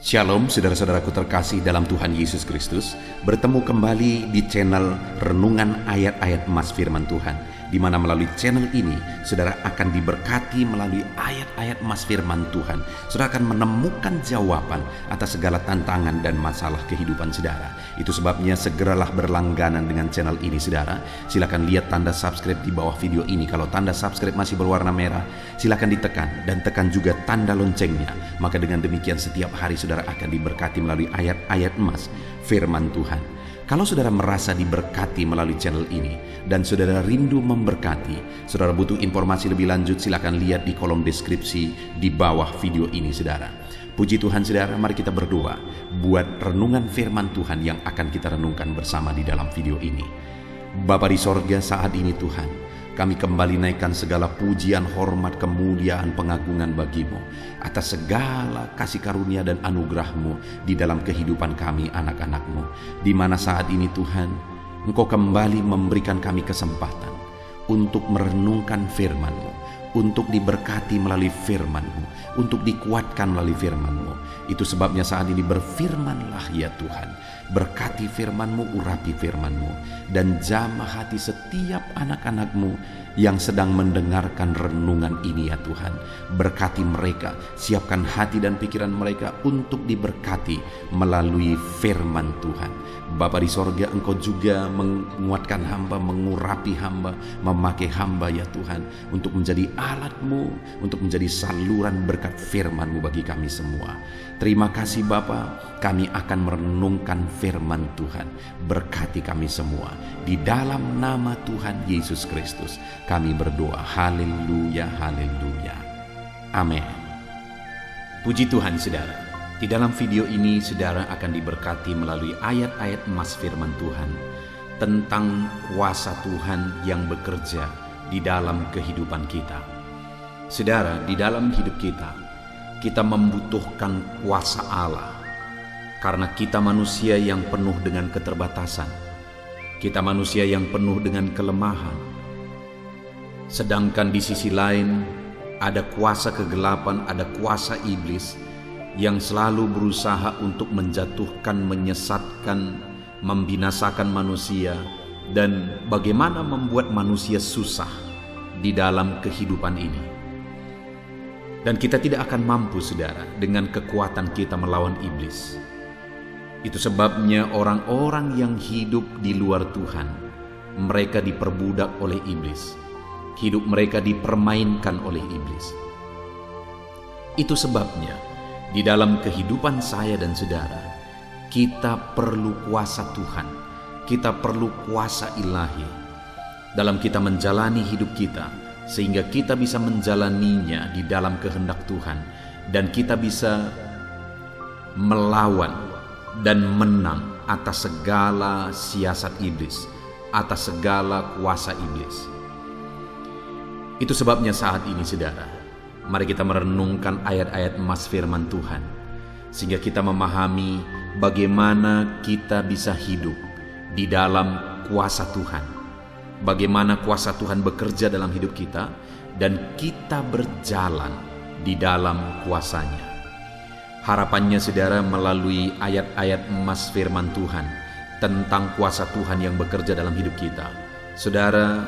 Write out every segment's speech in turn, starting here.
Shalom saudara-saudaraku terkasih dalam Tuhan Yesus Kristus. Bertemu kembali di channel Renungan Ayat-Ayat Emas Firman Tuhan, di mana melalui channel ini saudara akan diberkati melalui ayat-ayat emas firman Tuhan. Saudara akan menemukan jawaban atas segala tantangan dan masalah kehidupan saudara. Itu sebabnya segeralah berlangganan dengan channel ini saudara. Silakan lihat tanda subscribe di bawah video ini. Kalau tanda subscribe masih berwarna merah, silakan ditekan dan tekan juga tanda loncengnya. Maka dengan demikian setiap hari saudara akan diberkati melalui ayat-ayat emas firman Tuhan. Kalau saudara merasa diberkati melalui channel ini dan saudara rindu memberkati, saudara butuh informasi lebih lanjut, silakan lihat di kolom deskripsi di bawah video ini saudara. Puji Tuhan saudara, mari kita berdoa buat renungan firman Tuhan yang akan kita renungkan bersama di dalam video ini. Bapa di sorga, saat ini Tuhan, kami kembali naikkan segala pujian, hormat, kemuliaan, pengagungan bagimu atas segala kasih karunia dan anugerah-Mu di dalam kehidupan kami anak-anak-Mu. Di mana saat ini Tuhan, Engkau kembali memberikan kami kesempatan untuk merenungkan firman-Mu, untuk diberkati melalui firman-Mu, untuk dikuatkan melalui firman-Mu. Itu sebabnya saat ini berfirmanlah ya Tuhan. Berkati firman-Mu, urapi firman-Mu, dan jamah hati setiap anak-anak-Mu yang sedang mendengarkan renungan ini ya Tuhan. Berkati mereka, siapkan hati dan pikiran mereka untuk diberkati melalui firman Tuhan. Bapa di sorga, Engkau juga menguatkan hamba, mengurapi hamba, memakai hamba ya Tuhan, untuk menjadi alat-Mu, untuk menjadi saluran berkat firman-Mu bagi kami semua. Terima kasih Bapa, kami akan merenungkan firman Tuhan. Berkati kami semua. Di dalam nama Tuhan Yesus Kristus kami berdoa. Haleluya, haleluya. Amin. Puji Tuhan saudara. Di dalam video ini saudara akan diberkati melalui ayat-ayat emas firman Tuhan tentang kuasa Tuhan yang bekerja di dalam kehidupan kita. Saudara, di dalam hidup kita membutuhkan kuasa Allah. Karena kita manusia yang penuh dengan keterbatasan. Kita manusia yang penuh dengan kelemahan. Sedangkan di sisi lain ada kuasa kegelapan, ada kuasa iblis yang selalu berusaha untuk menjatuhkan, menyesatkan, membinasakan manusia, dan bagaimana membuat manusia susah di dalam kehidupan ini. Dan kita tidak akan mampu saudara dengan kekuatan kita melawan iblis. Itu sebabnya orang-orang yang hidup di luar Tuhan, mereka diperbudak oleh iblis. Hidup mereka dipermainkan oleh iblis. Itu sebabnya di dalam kehidupan saya dan saudara, kita perlu kuasa Tuhan. Kita perlu kuasa ilahi dalam kita menjalani hidup kita, sehingga kita bisa menjalaninya di dalam kehendak Tuhan, dan kita bisa melawan dan menang atas segala siasat iblis, atas segala kuasa iblis. Itu sebabnya saat ini saudara, mari kita merenungkan ayat-ayat emas firman Tuhan, sehingga kita memahami bagaimana kita bisa hidup di dalam kuasa Tuhan, bagaimana kuasa Tuhan bekerja dalam hidup kita, dan kita berjalan di dalam kuasanya. Harapannya saudara, melalui ayat-ayat emas firman Tuhan tentang kuasa Tuhan yang bekerja dalam hidup kita, saudara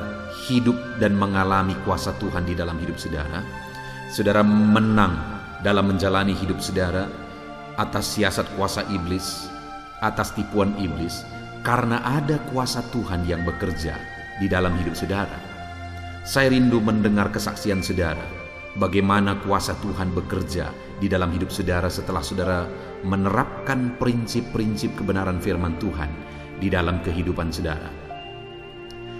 hidup dan mengalami kuasa Tuhan di dalam hidup saudara. Saudara menang dalam menjalani hidup saudara atas siasat kuasa iblis, atas tipuan iblis, karena ada kuasa Tuhan yang bekerja di dalam hidup saudara. Saya rindu mendengar kesaksian saudara, bagaimana kuasa Tuhan bekerja di dalam hidup saudara setelah saudara menerapkan prinsip-prinsip kebenaran firman Tuhan di dalam kehidupan saudara.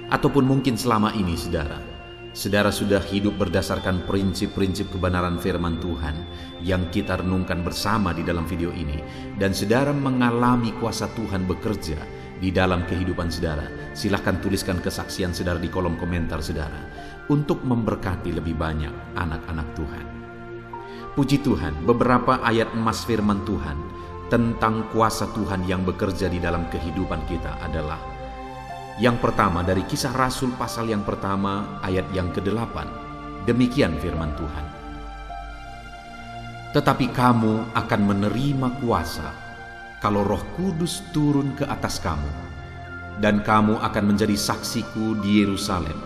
Ataupun mungkin selama ini saudara sudah hidup berdasarkan prinsip-prinsip kebenaran firman Tuhan yang kita renungkan bersama di dalam video ini, dan saudara mengalami kuasa Tuhan bekerja di dalam kehidupan saudara. Silahkan tuliskan kesaksian saudara di kolom komentar saudara, untuk memberkati lebih banyak anak-anak Tuhan. Puji Tuhan, beberapa ayat emas firman Tuhan tentang kuasa Tuhan yang bekerja di dalam kehidupan kita adalah: yang pertama dari Kisah Rasul pasal yang pertama ayat yang ke-8. Demikian firman Tuhan. Tetapi kamu akan menerima kuasa kalau Roh Kudus turun ke atas kamu, dan kamu akan menjadi saksiku di Yerusalem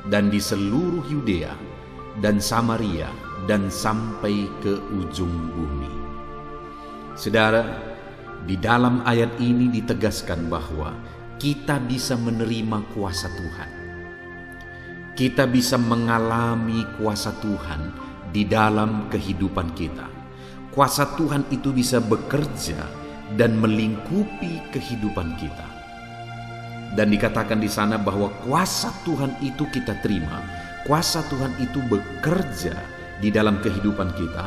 dan di seluruh Yudea dan Samaria dan sampai ke ujung bumi. Saudara, di dalam ayat ini ditegaskan bahwa kita bisa menerima kuasa Tuhan. Kita bisa mengalami kuasa Tuhan di dalam kehidupan kita. Kuasa Tuhan itu bisa bekerja dan melingkupi kehidupan kita. Dan dikatakan di sana bahwa kuasa Tuhan itu kita terima. Kuasa Tuhan itu bekerja di dalam kehidupan kita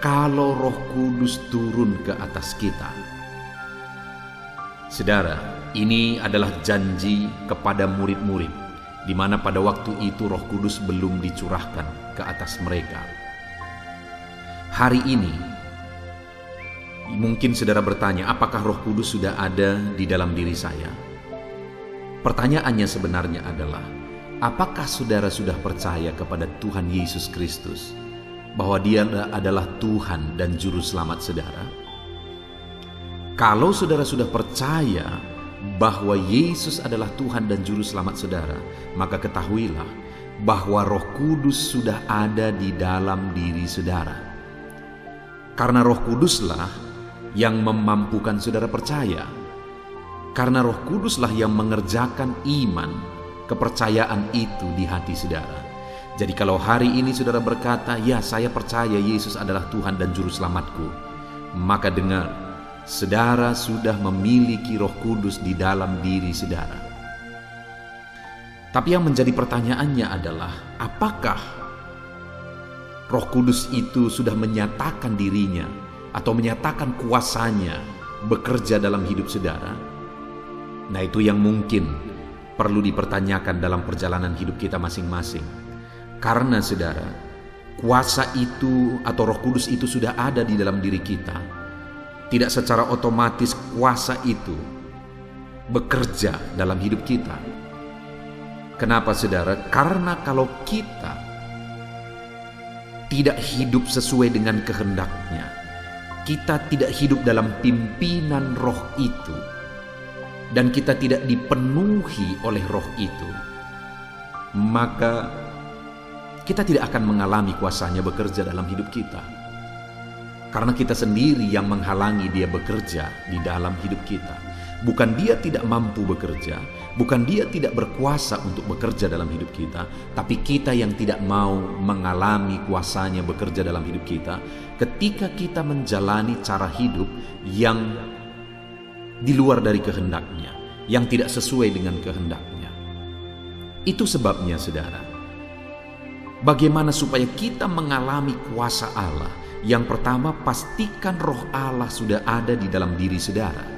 kalau Roh Kudus turun ke atas kita. Saudara, ini adalah janji kepada murid-murid, di mana pada waktu itu Roh Kudus belum dicurahkan ke atas mereka. Hari ini, mungkin saudara bertanya, apakah Roh Kudus sudah ada di dalam diri saya? Pertanyaannya sebenarnya adalah, apakah saudara sudah percaya kepada Tuhan Yesus Kristus, bahwa Dia adalah Tuhan dan Juru Selamat saudara? Kalau saudara sudah percaya bahwa Yesus adalah Tuhan dan Juru Selamat saudara, maka ketahuilah bahwa Roh Kudus sudah ada di dalam diri saudara. Karena Roh Kuduslah yang memampukan saudara percaya. Karena Roh Kuduslah yang mengerjakan iman, kepercayaan itu di hati saudara. Jadi kalau hari ini saudara berkata, ya saya percaya Yesus adalah Tuhan dan Juru Selamatku, maka dengar, saudara sudah memiliki Roh Kudus di dalam diri saudara. Tapi yang menjadi pertanyaannya adalah, apakah Roh Kudus itu sudah menyatakan dirinya atau menyatakan kuasanya bekerja dalam hidup saudara? Nah, itu yang mungkin perlu dipertanyakan dalam perjalanan hidup kita masing-masing. Karena saudara, kuasa itu atau Roh Kudus itu sudah ada di dalam diri kita. Tidak secara otomatis kuasa itu bekerja dalam hidup kita. Kenapa saudara? Karena kalau kita tidak hidup sesuai dengan kehendaknya, kita tidak hidup dalam pimpinan Roh itu, dan kita tidak dipenuhi oleh Roh itu, maka kita tidak akan mengalami kuasanya bekerja dalam hidup kita. Karena kita sendiri yang menghalangi Dia bekerja di dalam hidup kita. Bukan Dia tidak mampu bekerja, bukan Dia tidak berkuasa untuk bekerja dalam hidup kita, tapi kita yang tidak mau mengalami kuasanya bekerja dalam hidup kita ketika kita menjalani cara hidup yang di luar dari kehendaknya, yang tidak sesuai dengan kehendaknya. Itu sebabnya saudara, bagaimana supaya kita mengalami kuasa Allah? Yang pertama, pastikan Roh Allah sudah ada di dalam diri saudara.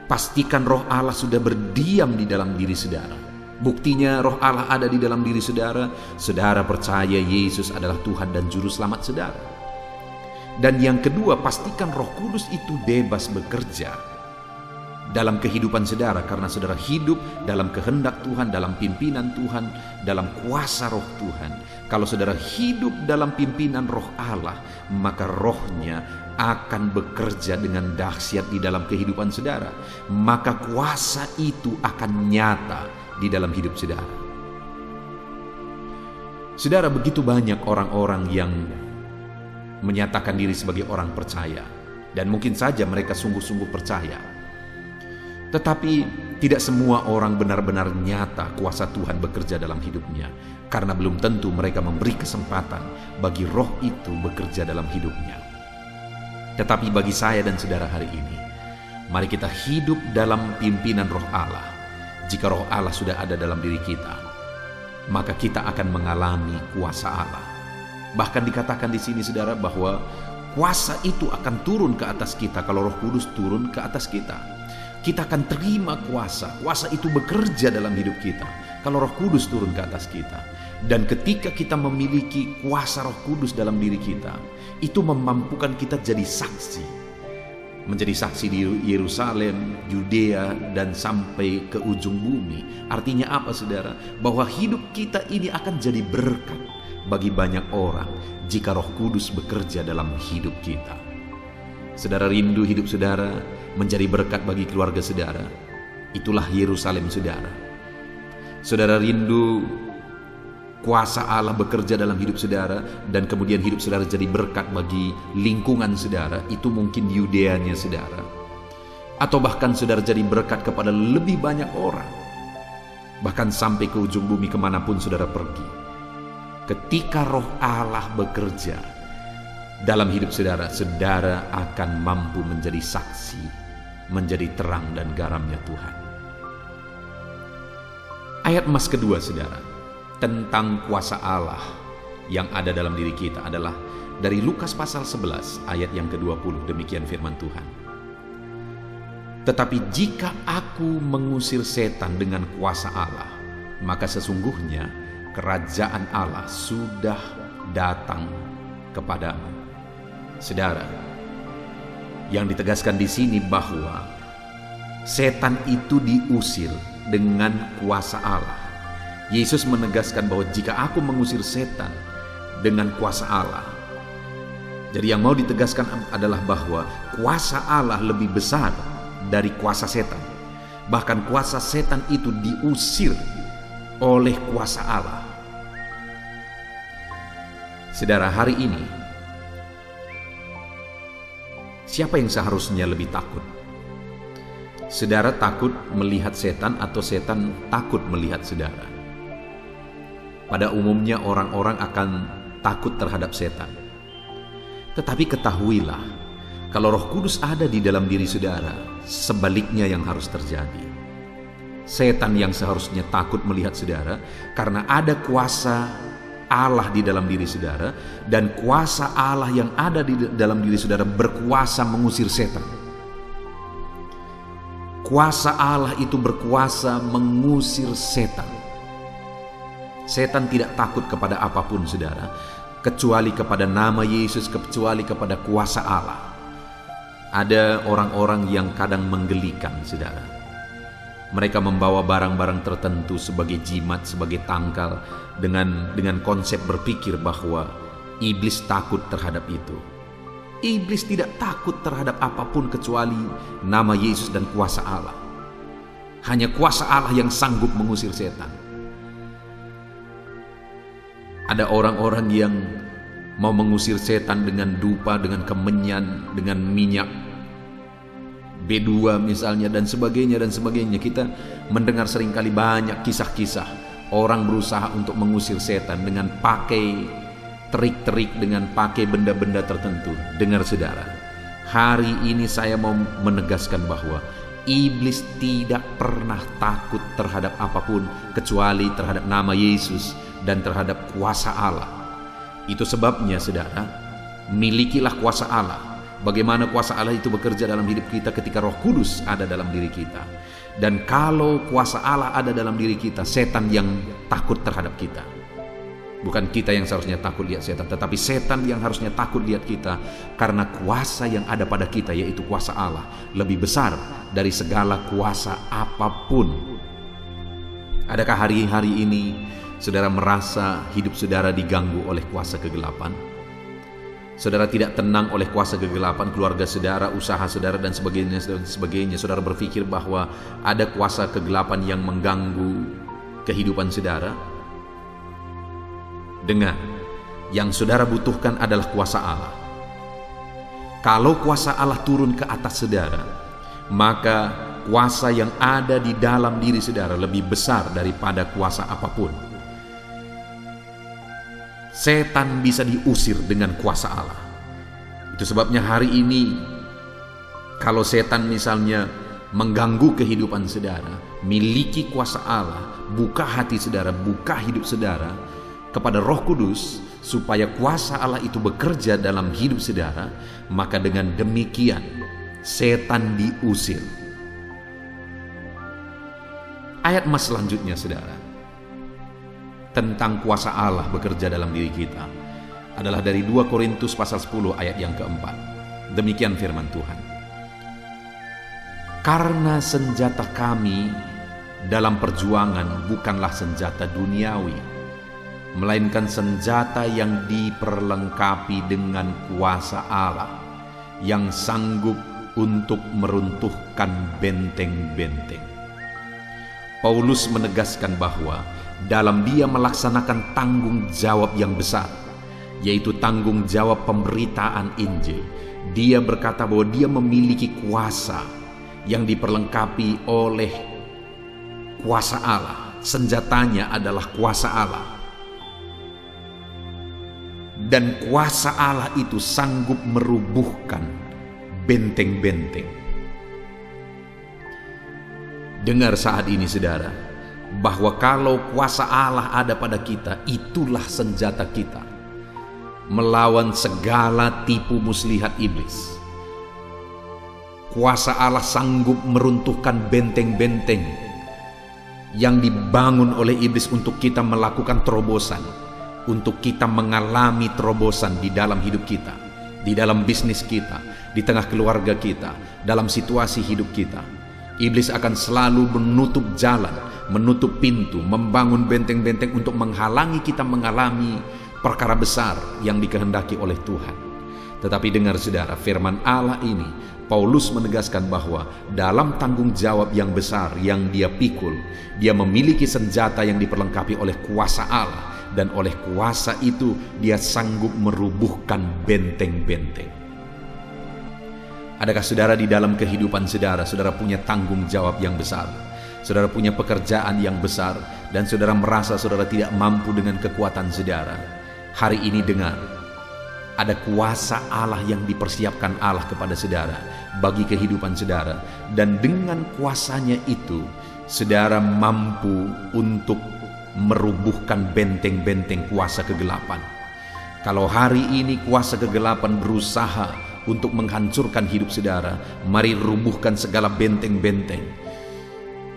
Pastikan Roh Allah sudah berdiam di dalam diri saudara. Buktinya Roh Allah ada di dalam diri saudara, saudara percaya Yesus adalah Tuhan dan Juru Selamat saudara. Dan yang kedua, pastikan Roh Kudus itu bebas bekerja dalam kehidupan saudara, karena saudara hidup dalam kehendak Tuhan, dalam pimpinan Tuhan, dalam kuasa Roh Tuhan. Kalau saudara hidup dalam pimpinan Roh Allah, maka Rohnya akan bekerja dengan dahsyat di dalam kehidupan saudara. Maka kuasa itu akan nyata di dalam hidup saudara. Saudara, begitu banyak orang-orang yang menyatakan diri sebagai orang percaya, dan mungkin saja mereka sungguh-sungguh percaya, tetapi tidak semua orang benar-benar nyata kuasa Tuhan bekerja dalam hidupnya, karena belum tentu mereka memberi kesempatan bagi Roh itu bekerja dalam hidupnya. Tetapi bagi saya dan saudara hari ini, mari kita hidup dalam pimpinan Roh Allah. Jika Roh Allah sudah ada dalam diri kita, maka kita akan mengalami kuasa Allah. Bahkan dikatakan di sini saudara bahwa kuasa itu akan turun ke atas kita kalau Roh Kudus turun ke atas kita. Kita akan terima kuasa. Kuasa itu bekerja dalam hidup kita kalau Roh Kudus turun ke atas kita. Dan ketika kita memiliki kuasa Roh Kudus dalam diri kita, itu memampukan kita jadi saksi. Menjadi saksi di Yerusalem, Yudea, dan sampai ke ujung bumi. Artinya apa saudara? Bahwa hidup kita ini akan jadi berkat. bagi banyak orang jika Roh Kudus bekerja dalam hidup kita. Saudara rindu hidup saudara menjadi berkat bagi keluarga saudara. Itulah Yerusalem saudara. Saudara rindu kuasa Allah bekerja dalam hidup saudara dan kemudian hidup saudara jadi berkat bagi lingkungan saudara. Itu mungkin Yudeanya saudara. Atau bahkan saudara jadi berkat kepada lebih banyak orang. Bahkan sampai ke ujung bumi kemanapun saudara pergi. Ketika Roh Allah bekerja dalam hidup saudara, saudara akan mampu menjadi saksi, menjadi terang dan garamnya Tuhan. Ayat emas kedua saudara, tentang kuasa Allah yang ada dalam diri kita adalah dari Lukas pasal 11 ayat yang ke-20. Demikian firman Tuhan. Tetapi jika aku mengusir setan dengan kuasa Allah, maka sesungguhnya kerajaan Allah sudah datang kepadamu. Saudara, yang ditegaskan di sini bahwa setan itu diusir dengan kuasa Allah. Yesus menegaskan bahwa jika aku mengusir setan dengan kuasa Allah, jadi yang mau ditegaskan adalah bahwa kuasa Allah lebih besar dari kuasa setan. Bahkan kuasa setan itu diusir oleh kuasa Allah. Saudara, hari ini siapa yang seharusnya lebih takut? Saudara takut melihat setan atau setan takut melihat saudara? Pada umumnya orang-orang akan takut terhadap setan. Tetapi ketahuilah, kalau Roh Kudus ada di dalam diri saudara, sebaliknya yang harus terjadi. Setan yang seharusnya takut melihat saudara karena ada kuasa Allah di dalam diri saudara, dan kuasa Allah yang ada di dalam diri saudara berkuasa mengusir setan. Kuasa Allah itu berkuasa mengusir setan. Setan tidak takut kepada apapun saudara, kecuali kepada nama Yesus, kecuali kepada kuasa Allah. Ada orang-orang yang kadang menggelikan saudara. Mereka membawa barang-barang tertentu sebagai jimat, sebagai tangkal, dengan konsep berpikir bahwa iblis takut terhadap itu. Iblis tidak takut terhadap apapun kecuali nama Yesus dan kuasa Allah. Hanya kuasa Allah yang sanggup mengusir setan. Ada orang-orang yang mau mengusir setan dengan dupa, dengan kemenyan, dengan minyak B2 misalnya, dan sebagainya dan sebagainya. Kita mendengar seringkali banyak kisah-kisah orang berusaha untuk mengusir setan dengan pakai trik-trik, dengan pakai benda-benda tertentu. Dengar saudara, hari ini saya mau menegaskan bahwa iblis tidak pernah takut terhadap apapun kecuali terhadap nama Yesus dan terhadap kuasa Allah. Itu sebabnya saudara, milikilah kuasa Allah. Bagaimana kuasa Allah itu bekerja dalam hidup kita ketika Roh Kudus ada dalam diri kita. Dan kalau kuasa Allah ada dalam diri kita, setan yang takut terhadap kita. Bukan kita yang seharusnya takut lihat setan, tetapi setan yang harusnya takut lihat kita, karena kuasa yang ada pada kita, yaitu kuasa Allah, lebih besar dari segala kuasa apapun. Adakah hari-hari ini saudara merasa hidup saudara diganggu oleh kuasa kegelapan? Saudara tidak tenang oleh kuasa kegelapan, keluarga saudara, usaha saudara, dan sebagainya. Saudara berpikir bahwa ada kuasa kegelapan yang mengganggu kehidupan saudara. Dengar, yang saudara butuhkan adalah kuasa Allah. Kalau kuasa Allah turun ke atas saudara, maka kuasa yang ada di dalam diri saudara lebih besar daripada kuasa apapun. Setan bisa diusir dengan kuasa Allah. Itu sebabnya hari ini, kalau setan misalnya mengganggu kehidupan saudara, miliki kuasa Allah, buka hati saudara, buka hidup saudara kepada Roh Kudus, supaya kuasa Allah itu bekerja dalam hidup saudara, maka dengan demikian setan diusir. Ayat emas selanjutnya saudara, tentang kuasa Allah bekerja dalam diri kita, adalah dari 2 Korintus pasal 10 ayat yang keempat. Demikian firman Tuhan. Karena senjata kami dalam perjuangan bukanlah senjata duniawi, melainkan senjata yang diperlengkapi dengan kuasa Allah yang sanggup untuk meruntuhkan benteng-benteng. Paulus menegaskan bahwa dalam dia melaksanakan tanggung jawab yang besar, yaitu tanggung jawab pemberitaan Injil, dia berkata bahwa dia memiliki kuasa yang diperlengkapi oleh kuasa Allah. Senjatanya adalah kuasa Allah. Dan kuasa Allah itu sanggup merubuhkan benteng-benteng. Dengar saat ini saudara, bahwa kalau kuasa Allah ada pada kita, itulah senjata kita melawan segala tipu muslihat iblis. Kuasa Allah sanggup meruntuhkan benteng-benteng yang dibangun oleh iblis untuk kita melakukan terobosan, untuk kita mengalami terobosan di dalam hidup kita, di dalam bisnis kita, di tengah keluarga kita, dalam situasi hidup kita. Iblis akan selalu menutup jalan, menutup pintu, membangun benteng-benteng untuk menghalangi kita mengalami perkara besar yang dikehendaki oleh Tuhan. Tetapi dengar saudara, firman Allah ini, Paulus menegaskan bahwa dalam tanggung jawab yang besar yang dia pikul, dia memiliki senjata yang diperlengkapi oleh kuasa Allah, dan oleh kuasa itu dia sanggup merubuhkan benteng-benteng. Adakah saudara di dalam kehidupan saudara, saudara punya tanggung jawab yang besar, saudara punya pekerjaan yang besar, dan saudara merasa saudara tidak mampu dengan kekuatan saudara? Hari ini dengar, ada kuasa Allah yang dipersiapkan Allah kepada saudara bagi kehidupan saudara, dan dengan kuasanya itu saudara mampu untuk merubuhkan benteng-benteng kuasa kegelapan. Kalau hari ini kuasa kegelapan berusaha untuk menghancurkan hidup saudara, mari rubuhkan segala benteng-benteng.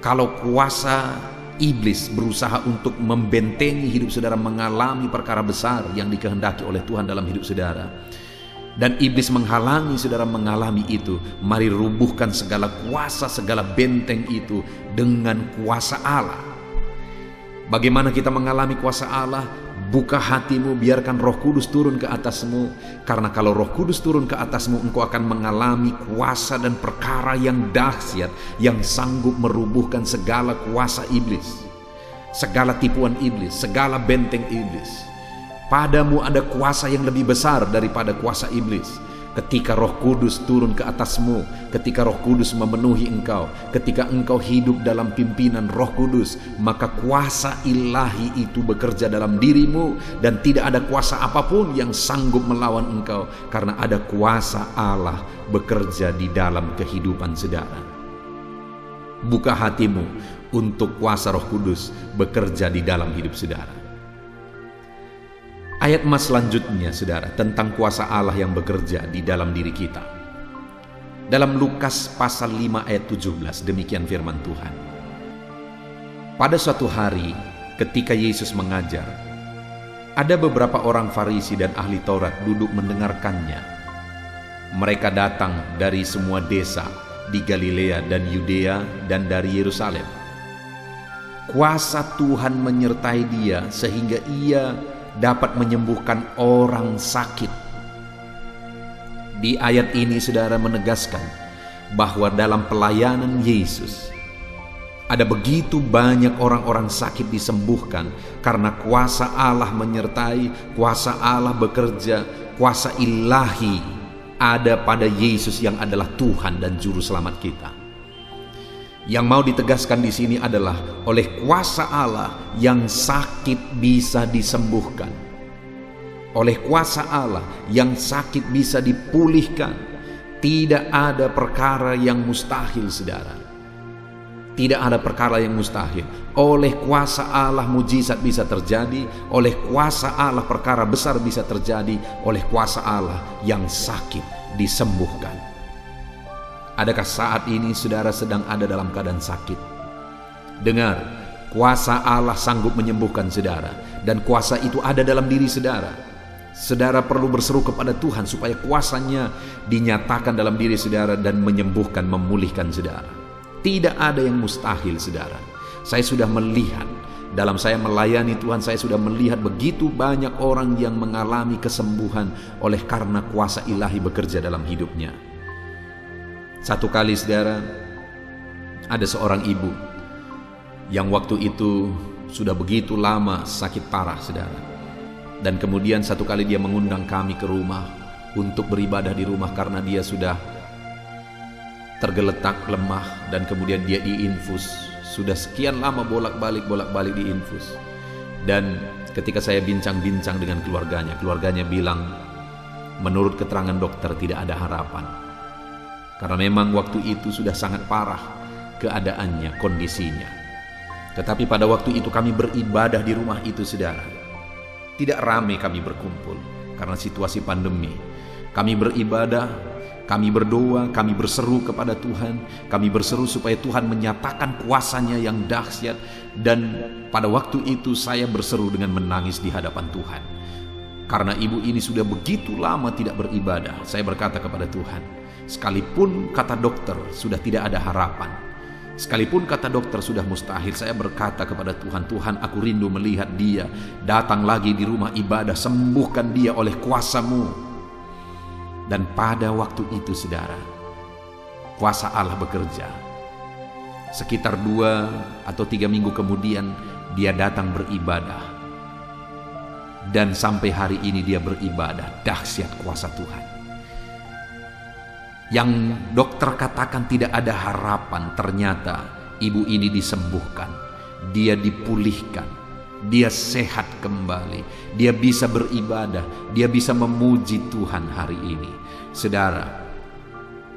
Kalau kuasa iblis berusaha untuk membentengi hidup saudara, mengalami perkara besar yang dikehendaki oleh Tuhan dalam hidup saudara, dan iblis menghalangi saudara mengalami itu, mari rubuhkan segala kuasa, segala benteng itu dengan kuasa Allah. Bagaimana kita mengalami kuasa Allah? Buka hatimu, biarkan Roh Kudus turun ke atasmu. Karena kalau Roh Kudus turun ke atasmu, engkau akan mengalami kuasa dan perkara yang dahsyat, yang sanggup merubuhkan segala kuasa iblis, segala tipuan iblis, segala benteng iblis. Padamu ada kuasa yang lebih besar daripada kuasa iblis. Ketika Roh Kudus turun ke atasmu, ketika Roh Kudus memenuhi engkau, ketika engkau hidup dalam pimpinan Roh Kudus, maka kuasa ilahi itu bekerja dalam dirimu, dan tidak ada kuasa apapun yang sanggup melawan engkau, karena ada kuasa Allah bekerja di dalam kehidupan saudara. Buka hatimu untuk kuasa Roh Kudus bekerja di dalam hidup saudara. Ayat mas selanjutnya saudara, tentang kuasa Allah yang bekerja di dalam diri kita. Dalam Lukas pasal 5 ayat 17, demikian firman Tuhan. Pada suatu hari ketika Yesus mengajar, ada beberapa orang Farisi dan ahli Taurat duduk mendengarkannya. Mereka datang dari semua desa di Galilea dan Yudea dan dari Yerusalem. Kuasa Tuhan menyertai dia sehingga ia dapat menyembuhkan orang sakit. Di ayat ini saudara menegaskan bahwa dalam pelayanan Yesus ada begitu banyak orang-orang sakit disembuhkan karena kuasa Allah menyertai, kuasa Allah bekerja, kuasa ilahi ada pada Yesus yang adalah Tuhan dan Juru Selamat kita. Yang mau ditegaskan di sini adalah oleh kuasa Allah yang sakit bisa disembuhkan. Oleh kuasa Allah yang sakit bisa dipulihkan. Tidak ada perkara yang mustahil saudara. Tidak ada perkara yang mustahil. Oleh kuasa Allah mujizat bisa terjadi. Oleh kuasa Allah perkara besar bisa terjadi. Oleh kuasa Allah yang sakit disembuhkan. Adakah saat ini saudara sedang ada dalam keadaan sakit? Dengar, kuasa Allah sanggup menyembuhkan saudara, dan kuasa itu ada dalam diri saudara. Saudara perlu berseru kepada Tuhan supaya kuasanya dinyatakan dalam diri saudara dan menyembuhkan, memulihkan saudara. Tidak ada yang mustahil saudara. Saya sudah melihat Dalam saya melayani Tuhan, saya sudah melihat begitu banyak orang yang mengalami kesembuhan oleh karena kuasa ilahi bekerja dalam hidupnya. Satu kali saudara, ada seorang ibu yang waktu itu sudah begitu lama sakit parah saudara. Dan kemudian satu kali dia mengundang kami ke rumah untuk beribadah di rumah karena dia sudah tergeletak lemah dan kemudian dia diinfus. Sudah sekian lama bolak-balik diinfus. Dan ketika saya bincang-bincang dengan keluarganya bilang menurut keterangan dokter tidak ada harapan. Karena memang waktu itu sudah sangat parah keadaannya, kondisinya. Tetapi pada waktu itu kami beribadah di rumah itu saudara. Tidak ramai kami berkumpul karena situasi pandemi. Kami beribadah, kami berdoa, kami berseru kepada Tuhan. Kami berseru supaya Tuhan menyatakan kuasa-Nya yang dahsyat. Dan pada waktu itu saya berseru dengan menangis di hadapan Tuhan. Karena ibu ini sudah begitu lama tidak beribadah. Saya berkata kepada Tuhan, sekalipun kata dokter sudah tidak ada harapan, sekalipun kata dokter sudah mustahil, saya berkata kepada Tuhan, Tuhan, aku rindu melihat dia datang lagi di rumah ibadah, sembuhkan dia oleh kuasa-Mu. Dan pada waktu itu saudara, kuasa Allah bekerja. Sekitar 2 atau 3 minggu kemudian dia datang beribadah. Dan sampai hari ini dia beribadah. Dahsyat kuasa Tuhan. Yang dokter katakan tidak ada harapan, ternyata ibu ini disembuhkan. Dia dipulihkan. Dia sehat kembali. Dia bisa beribadah. Dia bisa memuji Tuhan hari ini. Saudara,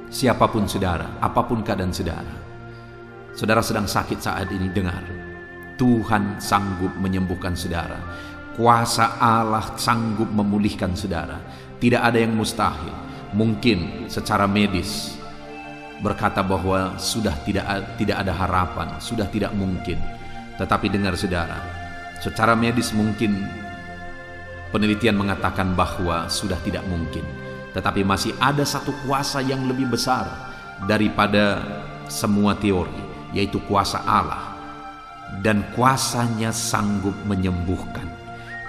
siapapun saudara, apapun keadaan saudara, saudara sedang sakit saat ini, dengar. Tuhan sanggup menyembuhkan saudara. Kuasa Allah sanggup memulihkan saudara. Tidak ada yang mustahil. Mungkin secara medis berkata bahwa sudah tidak ada harapan, sudah tidak mungkin. Tetapi dengar saudara, secara medis mungkin penelitian mengatakan bahwa sudah tidak mungkin. Tetapi masih ada satu kuasa yang lebih besar daripada semua teori, yaitu kuasa Allah. Dan kuasa-Nya sanggup menyembuhkan,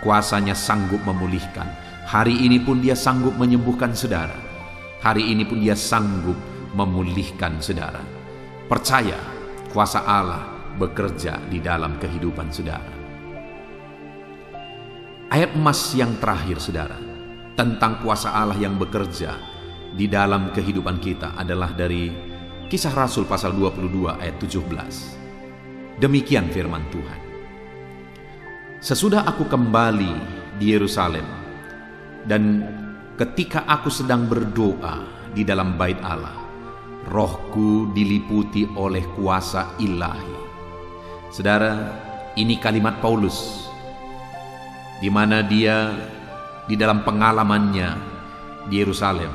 kuasa-Nya sanggup memulihkan. Hari ini pun Dia sanggup menyembuhkan saudara. Hari ini pun Dia sanggup memulihkan saudara. Percaya, kuasa Allah bekerja di dalam kehidupan saudara. Ayat emas yang terakhir saudara, tentang kuasa Allah yang bekerja di dalam kehidupan kita adalah dari Kisah Rasul pasal 22 ayat 17. Demikian firman Tuhan. Sesudah aku kembali di Yerusalem, dan ketika aku sedang berdoa di dalam bait Allah, rohku diliputi oleh kuasa ilahi. Saudara, ini kalimat Paulus, di mana dia di dalam pengalamannya di Yerusalem,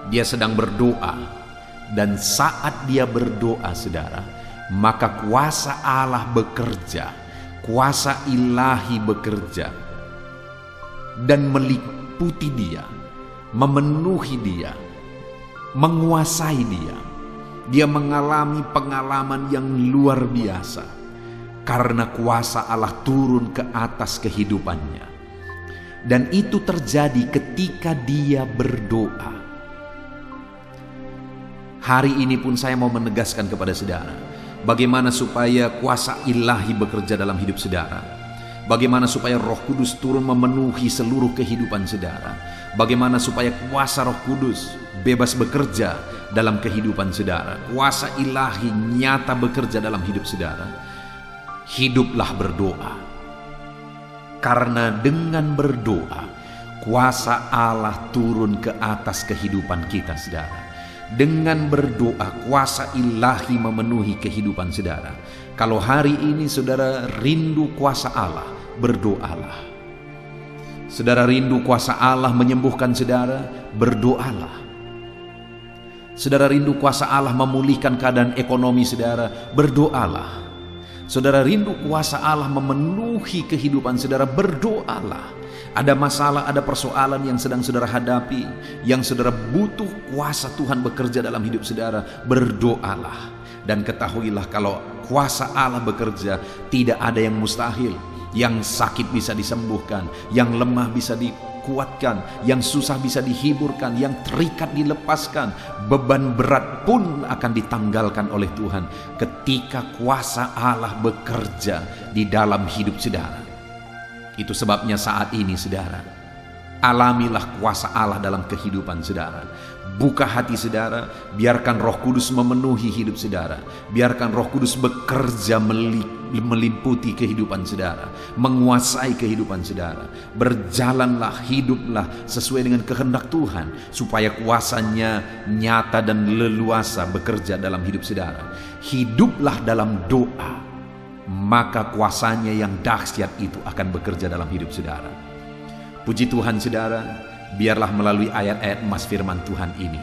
dia sedang berdoa. Dan saat dia berdoa saudara, maka kuasa Allah bekerja, kuasa ilahi bekerja dan meliputi dia, memenuhi dia, menguasai dia. Dia mengalami pengalaman yang luar biasa karena kuasa Allah turun ke atas kehidupannya. Dan itu terjadi ketika dia berdoa. Hari ini pun saya mau menegaskan kepada saudara, bagaimana supaya kuasa ilahi bekerja dalam hidup saudara. Bagaimana supaya Roh Kudus turun memenuhi seluruh kehidupan saudara. Bagaimana supaya kuasa Roh Kudus bebas bekerja dalam kehidupan saudara. Kuasa ilahi nyata bekerja dalam hidup saudara. Hiduplah berdoa. Karena dengan berdoa, kuasa Allah turun ke atas kehidupan kita saudara. Dengan berdoa, kuasa ilahi memenuhi kehidupan saudara. Kalau hari ini saudara rindu kuasa Allah, berdoalah. Saudara rindu kuasa Allah menyembuhkan saudara, berdoalah. Saudara rindu kuasa Allah memulihkan keadaan ekonomi saudara, berdoalah. Saudara rindu kuasa Allah memenuhi kehidupan saudara, berdoalah. Ada masalah, ada persoalan yang sedang saudara hadapi, yang saudara butuh kuasa Tuhan bekerja dalam hidup saudara, berdoalah. Dan ketahuilah kalau kuasa Allah bekerja, tidak ada yang mustahil. Yang sakit bisa disembuhkan, yang lemah bisa dikuatkan, yang susah bisa dihiburkan, yang terikat dilepaskan, beban berat pun akan ditanggalkan oleh Tuhan ketika kuasa Allah bekerja di dalam hidup saudara. Itu sebabnya saat ini saudara, alamilah kuasa Allah dalam kehidupan saudara. Buka hati saudara, biarkan Roh Kudus memenuhi hidup saudara. Biarkan Roh Kudus bekerja meliputi kehidupan saudara, menguasai kehidupan saudara. Berjalanlah, hiduplah sesuai dengan kehendak Tuhan, supaya kuasanya nyata dan leluasa bekerja dalam hidup saudara. Hiduplah dalam doa, maka kuasanya yang dahsyat itu akan bekerja dalam hidup saudara. Puji Tuhan saudara, biarlah melalui ayat-ayat emas firman Tuhan ini,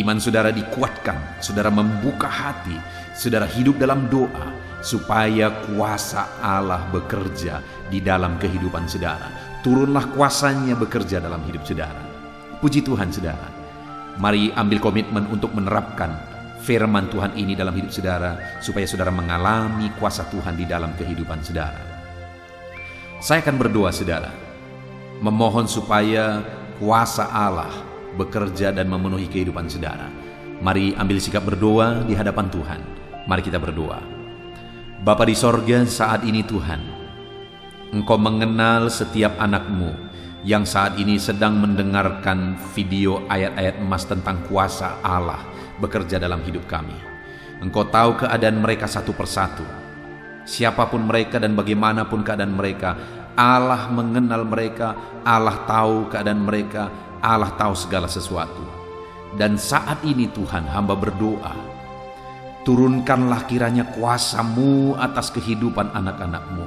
iman saudara dikuatkan, saudara membuka hati, saudara hidup dalam doa, supaya kuasa Allah bekerja di dalam kehidupan saudara. Turunlah kuasanya bekerja dalam hidup saudara. Puji Tuhan saudara. Mari ambil komitmen untuk menerapkan firman Tuhan ini dalam hidup saudara, supaya saudara mengalami kuasa Tuhan di dalam kehidupan saudara. Saya akan berdoa saudara, memohon supaya kuasa Allah bekerja dan memenuhi kehidupan saudara. Mari ambil sikap berdoa di hadapan Tuhan. Mari kita berdoa. Bapa di sorga, saat ini Tuhan, Engkau mengenal setiap anak-Mu yang saat ini sedang mendengarkan video ayat-ayat emas tentang kuasa Allah bekerja dalam hidup kami. Engkau tahu keadaan mereka satu persatu. Siapapun mereka dan bagaimanapun keadaan mereka, Allah mengenal mereka, Allah tahu keadaan mereka, Allah tahu segala sesuatu. Dan saat ini Tuhan, hamba berdoa, turunkanlah kiranya kuasa-Mu atas kehidupan anak-anak-Mu.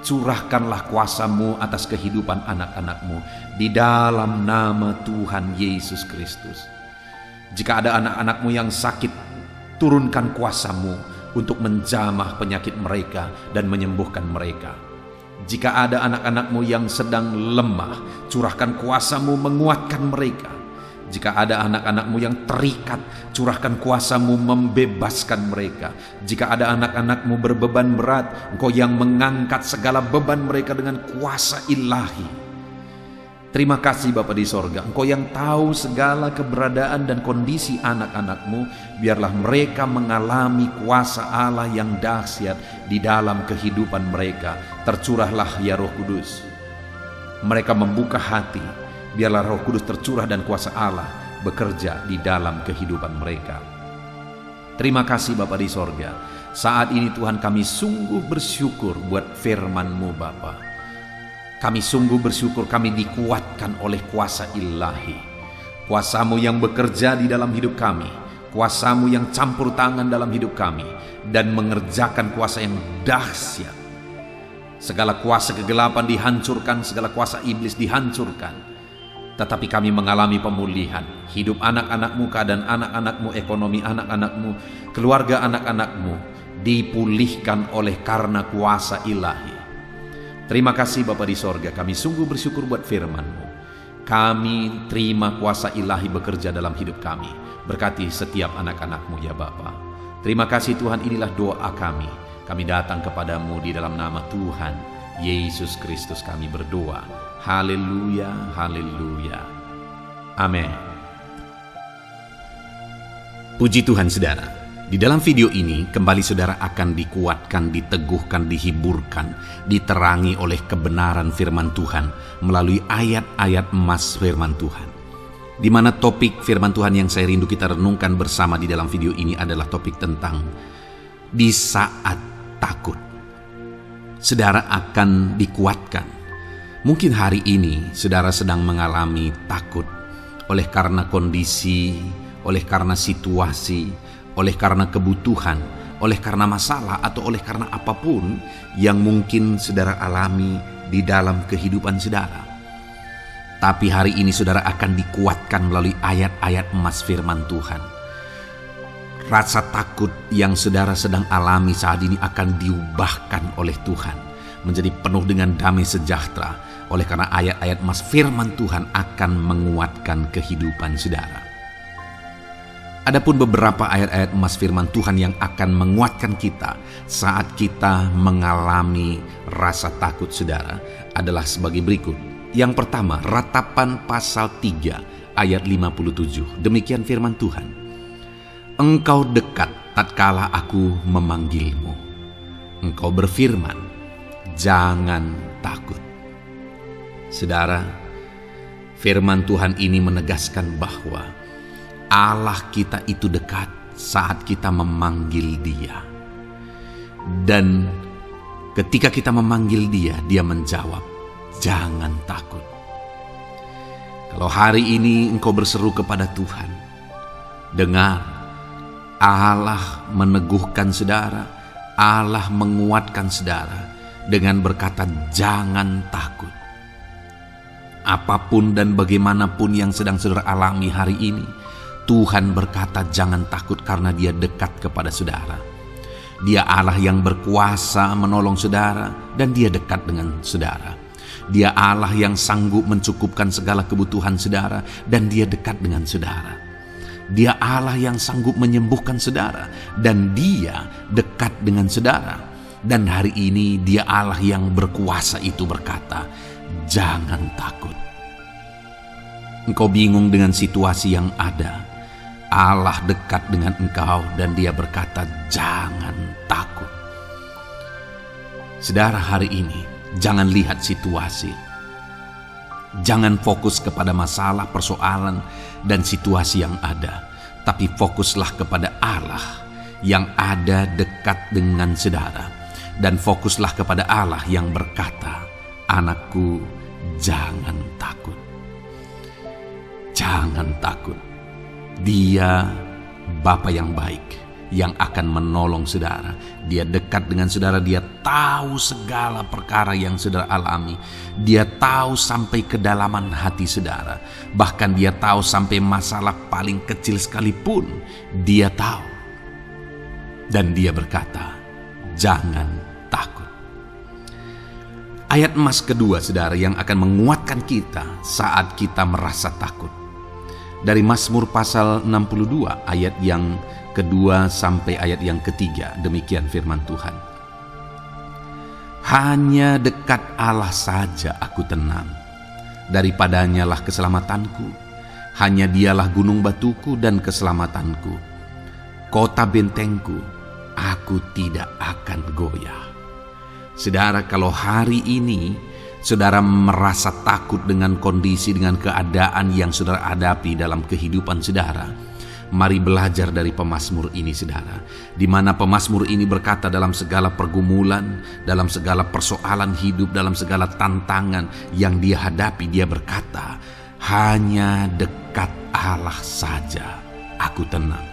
Curahkanlah kuasa-Mu atas kehidupan anak-anak-Mu di dalam nama Tuhan Yesus Kristus. Jika ada anak-anak-Mu yang sakit, turunkan kuasa-Mu untuk menjamah penyakit mereka dan menyembuhkan mereka. Jika ada anak-anak-Mu yang sedang lemah, curahkan kuasa-Mu menguatkan mereka. Jika ada anak-anak-Mu yang terikat, curahkan kuasa-Mu membebaskan mereka. Jika ada anak-anak-Mu berbeban berat, Engkau yang mengangkat segala beban mereka dengan kuasa ilahi. Terima kasih Bapa di sorga, Engkau yang tahu segala keberadaan dan kondisi anak-anak-Mu. Biarlah mereka mengalami kuasa Allah yang dahsyat di dalam kehidupan mereka. Tercurahlah ya Roh Kudus. Mereka membuka hati, biarlah Roh Kudus tercurah dan kuasa Allah bekerja di dalam kehidupan mereka. Terima kasih Bapa di sorga. Saat ini Tuhan, kami sungguh bersyukur buat firman-Mu Bapa. Kami sungguh bersyukur kami dikuatkan oleh kuasa ilahi. Kuasa-Mu yang bekerja di dalam hidup kami, kuasa-Mu yang campur tangan dalam hidup kami dan mengerjakan kuasa yang dahsyat. Segala kuasa kegelapan dihancurkan, segala kuasa iblis dihancurkan. Tetapi kami mengalami pemulihan. Hidup anak-anak-Mu, keadaan anak-anak-Mu, ekonomi anak-anak-Mu, keluarga anak-anak-Mu dipulihkan oleh karena kuasa ilahi. Terima kasih Bapa di sorga, kami sungguh bersyukur buat firman-Mu. Kami terima kuasa ilahi bekerja dalam hidup kami. Berkati setiap anak-anak-Mu ya Bapa. Terima kasih Tuhan, inilah doa kami. Kami datang kepadamu di dalam nama Tuhan Yesus Kristus kami berdoa. Haleluya, haleluya. Amin. Puji Tuhan saudara. Di dalam video ini kembali saudara akan dikuatkan, diteguhkan, dihiburkan, diterangi oleh kebenaran firman Tuhan melalui ayat-ayat emas firman Tuhan. Di mana topik firman Tuhan yang saya rindu kita renungkan bersama di dalam video ini adalah topik tentang di saat takut. Saudara akan dikuatkan. Mungkin hari ini saudara sedang mengalami takut oleh karena kondisi, oleh karena situasi, oleh karena kebutuhan, oleh karena masalah, atau oleh karena apapun yang mungkin saudara alami di dalam kehidupan saudara. Tapi hari ini saudara akan dikuatkan melalui ayat-ayat emas firman Tuhan. Rasa takut yang saudara sedang alami saat ini akan diubahkan oleh Tuhan menjadi penuh dengan damai sejahtera, oleh karena ayat-ayat Mas firman Tuhan akan menguatkan kehidupan saudara. Adapun beberapa ayat-ayat Mas firman Tuhan yang akan menguatkan kita saat kita mengalami rasa takut saudara adalah sebagai berikut. Yang pertama, Ratapan pasal 3 ayat 57. Demikian firman Tuhan. Engkau dekat tatkala aku memanggilmu. Engkau berfirman, jangan takut. Saudara, firman Tuhan ini menegaskan bahwa Allah kita itu dekat saat kita memanggil Dia. Dan ketika kita memanggil Dia, Dia menjawab, jangan takut. Kalau hari ini engkau berseru kepada Tuhan, dengar, Allah meneguhkan saudara, Allah menguatkan saudara dengan berkata jangan takut. Apapun dan bagaimanapun yang sedang saudara alami hari ini, Tuhan berkata jangan takut karena Dia dekat kepada saudara. Dia Allah yang berkuasa menolong saudara dan Dia dekat dengan saudara. Dia Allah yang sanggup mencukupkan segala kebutuhan saudara dan Dia dekat dengan saudara. Dia Allah yang sanggup menyembuhkan saudara dan Dia dekat dengan saudara. Dan hari ini Dia Allah yang berkuasa itu berkata, jangan takut. Engkau bingung dengan situasi yang ada. Allah dekat dengan engkau dan Dia berkata, jangan takut. Saudara, hari ini jangan lihat situasi. Jangan fokus kepada masalah, persoalan, dan situasi yang ada. Tapi fokuslah kepada Allah yang ada dekat dengan saudara. Dan fokuslah kepada Allah yang berkata, anakku, jangan takut. Jangan takut. Dia Bapa yang baik, yang akan menolong saudara. Dia dekat dengan saudara. Dia tahu segala perkara yang saudara alami. Dia tahu sampai kedalaman hati saudara. Bahkan Dia tahu sampai masalah paling kecil sekalipun Dia tahu. Dan Dia berkata, jangan takut. Ayat emas kedua saudara yang akan menguatkan kita saat kita merasa takut. Dari Mazmur pasal 62 ayat yang kedua sampai ayat yang ketiga, demikian firman Tuhan. Hanya dekat Allah saja aku tenang, daripadanya lah keselamatanku. Hanya Dialah gunung batuku dan keselamatanku, kota bentengku, aku tidak akan goyah. Saudara, kalau hari ini saudara merasa takut dengan kondisi, dengan keadaan yang saudara hadapi dalam kehidupan saudara, mari belajar dari pemazmur ini saudara, di mana pemazmur ini berkata dalam segala pergumulan, dalam segala persoalan hidup, dalam segala tantangan yang dia hadapi, dia berkata, hanya dekat Allah saja aku tenang.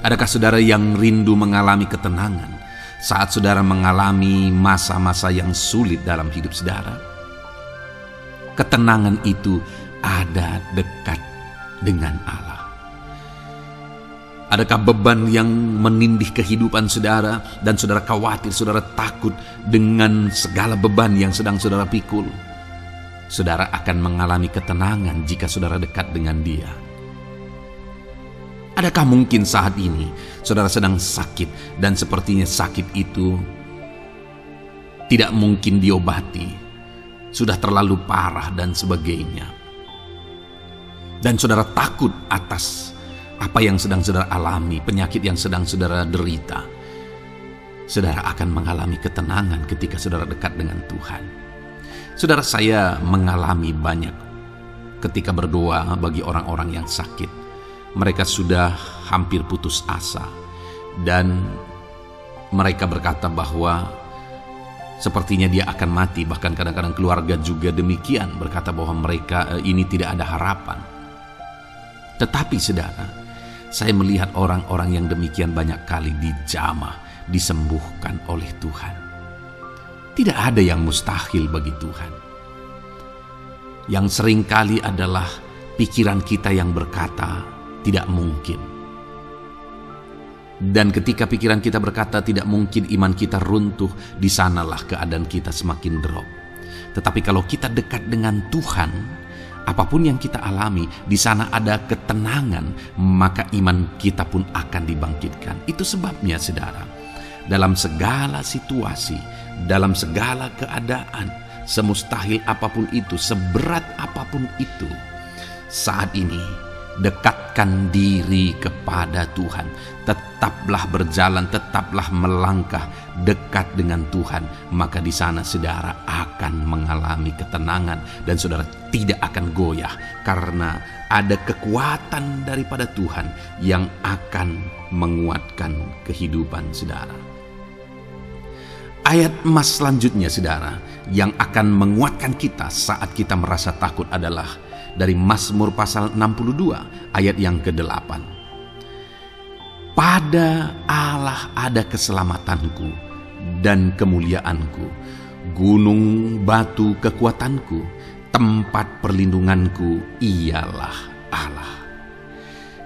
Adakah saudara yang rindu mengalami ketenangan saat saudara mengalami masa-masa yang sulit dalam hidup saudara? Ketenangan itu ada dekat dengan Allah. Adakah beban yang menindih kehidupan saudara dan saudara khawatir, saudara takut dengan segala beban yang sedang saudara pikul? Saudara akan mengalami ketenangan jika saudara dekat dengan Dia. Adakah mungkin saat ini saudara sedang sakit dan sepertinya sakit itu tidak mungkin diobati, sudah terlalu parah dan sebagainya, dan saudara takut atas apa yang sedang saudara alami, penyakit yang sedang saudara derita? Saudara akan mengalami ketenangan ketika saudara dekat dengan Tuhan. Saudara, saya mengalami banyak ketika berdoa bagi orang-orang yang sakit. Mereka sudah hampir putus asa dan mereka berkata bahwa sepertinya dia akan mati. Bahkan kadang-kadang keluarga juga demikian, berkata bahwa mereka ini tidak ada harapan. Tetapi saudara, saya melihat orang-orang yang demikian banyak kali dijamah, disembuhkan oleh Tuhan. Tidak ada yang mustahil bagi Tuhan. Yang seringkali adalah pikiran kita yang berkata tidak mungkin. Dan ketika pikiran kita berkata tidak mungkin, iman kita runtuh, di sanalah keadaan kita semakin drop. Tetapi kalau kita dekat dengan Tuhan, apapun yang kita alami, di sana ada ketenangan, maka iman kita pun akan dibangkitkan. Itu sebabnya saudara, dalam segala situasi, dalam segala keadaan, semustahil apapun itu, seberat apapun itu, saat ini dekatkan diri kepada Tuhan. Tetaplah berjalan, tetaplah melangkah dekat dengan Tuhan. Maka di sana saudara akan mengalami ketenangan dan saudara tidak akan goyah, karena ada kekuatan daripada Tuhan yang akan menguatkan kehidupan saudara. Ayat emas selanjutnya saudara yang akan menguatkan kita saat kita merasa takut adalah dari Mazmur pasal 62 ayat yang ke-8. Pada Allah ada keselamatanku dan kemuliaanku, gunung batu kekuatanku, tempat perlindunganku ialah Allah.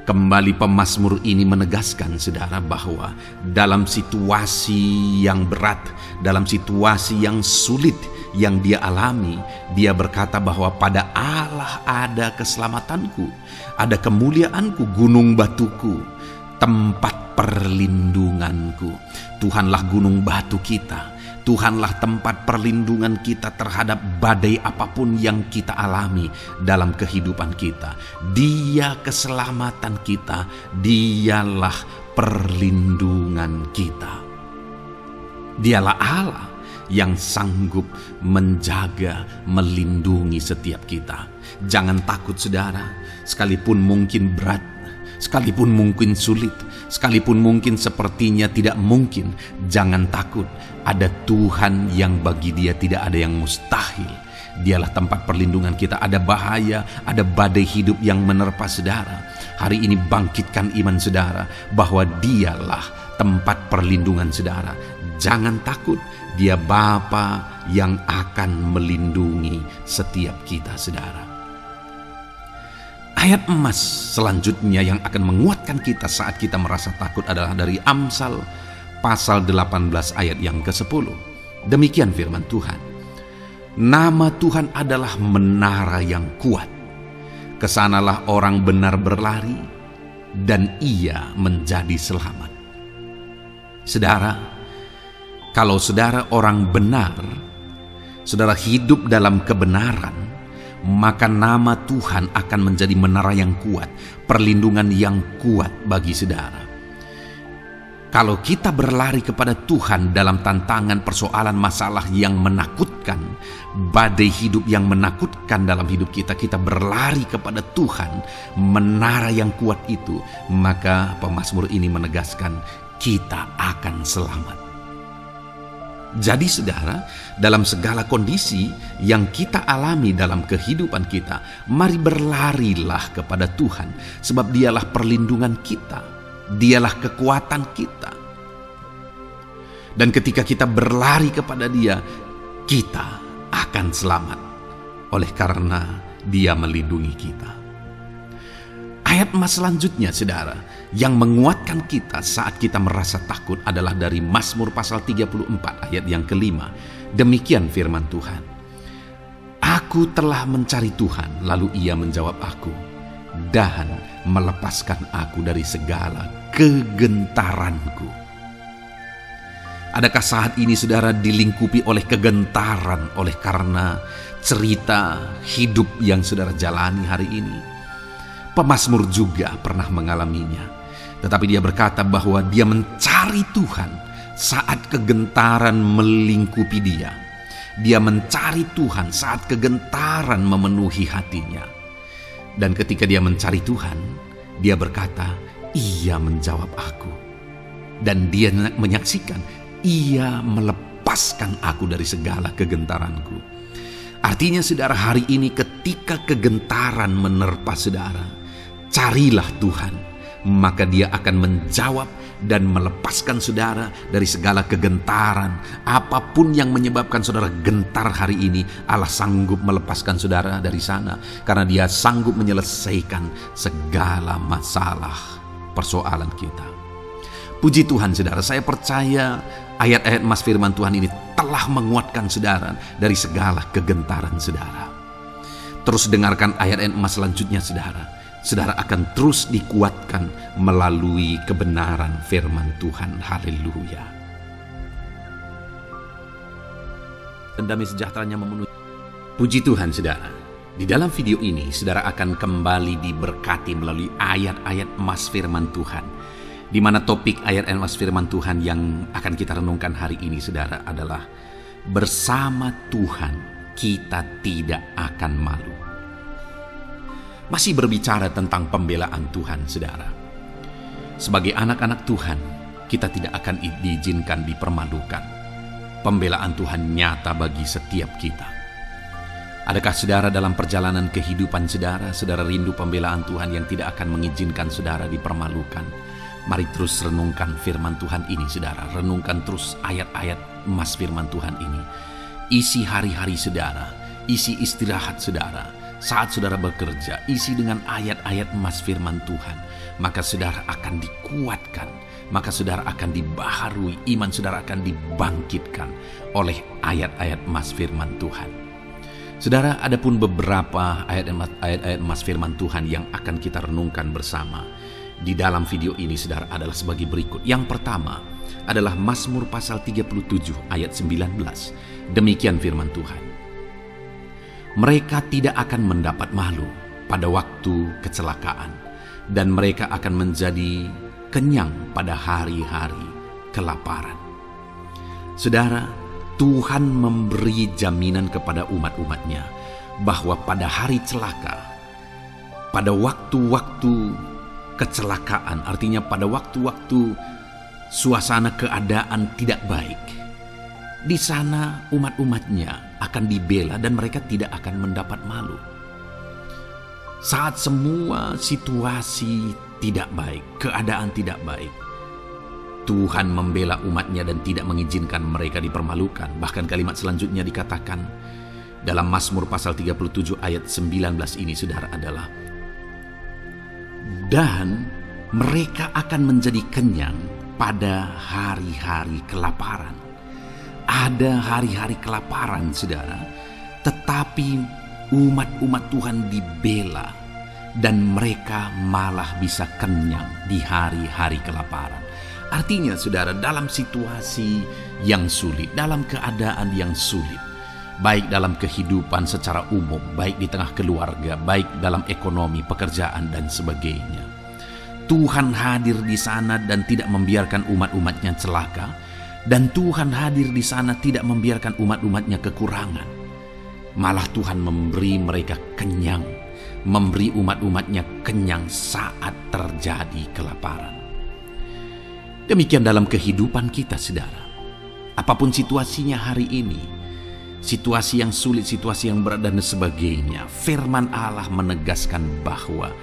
Kembali pemazmur ini menegaskan saudara bahwa dalam situasi yang berat, dalam situasi yang sulit yang dia alami, dia berkata bahwa pada Allah ada keselamatanku, ada kemuliaanku, gunung batuku, tempat perlindunganku. Tuhanlah gunung batu kita, Tuhanlah tempat perlindungan kita terhadap badai apapun yang kita alami dalam kehidupan kita. Dia keselamatan kita, dialah perlindungan kita. Dialah Allah yang sanggup menjaga, melindungi setiap kita. Jangan takut saudara, sekalipun mungkin berat, sekalipun mungkin sulit, sekalipun mungkin sepertinya tidak mungkin, jangan takut. Ada Tuhan yang bagi dia tidak ada yang mustahil. Dialah tempat perlindungan kita. Ada bahaya, ada badai hidup yang menerpa saudara. Hari ini bangkitkan iman saudara bahwa dialah tempat perlindungan saudara. Jangan takut, dia Bapa yang akan melindungi setiap kita saudara. Ayat emas selanjutnya yang akan menguatkan kita saat kita merasa takut adalah dari Amsal pasal 18 ayat yang ke-10. Demikian firman Tuhan. Nama Tuhan adalah menara yang kuat. Kesanalah orang benar berlari dan ia menjadi selamat. Saudara, kalau saudara orang benar, saudara hidup dalam kebenaran, maka nama Tuhan akan menjadi menara yang kuat, perlindungan yang kuat bagi saudara. Kalau kita berlari kepada Tuhan dalam tantangan, persoalan, masalah yang menakutkan, badai hidup yang menakutkan dalam hidup kita, kita berlari kepada Tuhan, menara yang kuat itu, maka pemazmur ini menegaskan kita akan selamat. Jadi saudara, dalam segala kondisi yang kita alami dalam kehidupan kita, mari berlarilah kepada Tuhan, sebab dialah perlindungan kita, dialah kekuatan kita. Dan ketika kita berlari kepada dia, kita akan selamat, oleh karena dia melindungi kita. Ayat emas selanjutnya saudara, yang menguatkan kita saat kita merasa takut adalah dari Mazmur pasal 34 ayat yang ke-5. Demikian firman Tuhan. Aku telah mencari Tuhan, lalu ia menjawab aku, dan melepaskan aku dari segala kegentaranku. Adakah saat ini saudara dilingkupi oleh kegentaran oleh karena cerita hidup yang saudara jalani hari ini? Pemazmur juga pernah mengalaminya. Tetapi dia berkata bahwa dia mencari Tuhan saat kegentaran melingkupi dia. Dia mencari Tuhan saat kegentaran memenuhi hatinya. Dan ketika dia mencari Tuhan, dia berkata, ia menjawab aku. Dan dia menyaksikan, ia melepaskan aku dari segala kegentaranku. Artinya saudara, hari ini ketika kegentaran menerpa saudara, carilah Tuhan, maka dia akan menjawab dan melepaskan saudara dari segala kegentaran. Apapun yang menyebabkan saudara gentar hari ini, Allah sanggup melepaskan saudara dari sana, karena dia sanggup menyelesaikan segala masalah persoalan kita. Puji Tuhan saudara, saya percaya ayat-ayat emas firman Tuhan ini telah menguatkan saudara dari segala kegentaran saudara. Terus dengarkan ayat-ayat emas selanjutnya saudara. Saudara akan terus dikuatkan melalui kebenaran firman Tuhan. Haleluya. Dan damai sejahteranya memenuhi. Puji Tuhan saudara. Di dalam video ini saudara akan kembali diberkati melalui ayat-ayat emas firman Tuhan. Di mana topik ayat emas firman Tuhan yang akan kita renungkan hari ini saudara adalah bersama Tuhan kita tidak akan malu. Masih berbicara tentang pembelaan Tuhan saudara. Sebagai anak-anak Tuhan, kita tidak akan diizinkan dipermalukan. Pembelaan Tuhan nyata bagi setiap kita. Adakah saudara dalam perjalanan kehidupan saudara rindu pembelaan Tuhan yang tidak akan mengizinkan saudara dipermalukan? Mari terus renungkan firman Tuhan ini saudara. Renungkan terus ayat-ayat emas firman Tuhan ini. Isi hari-hari saudara, isi istirahat saudara. Saat saudara bekerja, isi dengan ayat-ayat emas firman Tuhan. Maka saudara akan dikuatkan. Maka saudara akan dibaharui. Iman saudara akan dibangkitkan oleh ayat-ayat emas firman Tuhan. Saudara, ada pun beberapa ayat-ayat emas firman Tuhan yang akan kita renungkan bersama di dalam video ini saudara adalah sebagai berikut. Yang pertama adalah Mazmur pasal 37 ayat 19. Demikian firman Tuhan. Mereka tidak akan mendapat malu pada waktu kecelakaan, dan mereka akan menjadi kenyang pada hari-hari kelaparan. Saudara, Tuhan memberi jaminan kepada umat-umatnya bahwa pada hari celaka, pada waktu-waktu kecelakaan, artinya pada waktu-waktu suasana keadaan tidak baik, di sana umat-umatnya akan dibela dan mereka tidak akan mendapat malu. Saat semua situasi tidak baik, keadaan tidak baik, Tuhan membela umatnya dan tidak mengizinkan mereka dipermalukan. Bahkan kalimat selanjutnya dikatakan dalam Mazmur pasal 37 ayat 19 ini saudara adalah, dan mereka akan menjadi kenyang pada hari-hari kelaparan. Ada hari-hari kelaparan saudara, tetapi umat-umat Tuhan dibela dan mereka malah bisa kenyang di hari-hari kelaparan. Artinya saudara, dalam situasi yang sulit, dalam keadaan yang sulit, baik dalam kehidupan secara umum, baik di tengah keluarga, baik dalam ekonomi, pekerjaan dan sebagainya, Tuhan hadir di sana dan tidak membiarkan umat-umatnya celaka, dan Tuhan hadir di sana tidak membiarkan umat-umatnya kekurangan. Malah Tuhan memberi mereka kenyang, memberi umat-umatnya kenyang saat terjadi kelaparan. Demikian dalam kehidupan kita saudara. Apapun situasinya hari ini, situasi yang sulit, situasi yang berat dan sebagainya, firman Allah menegaskan bahwa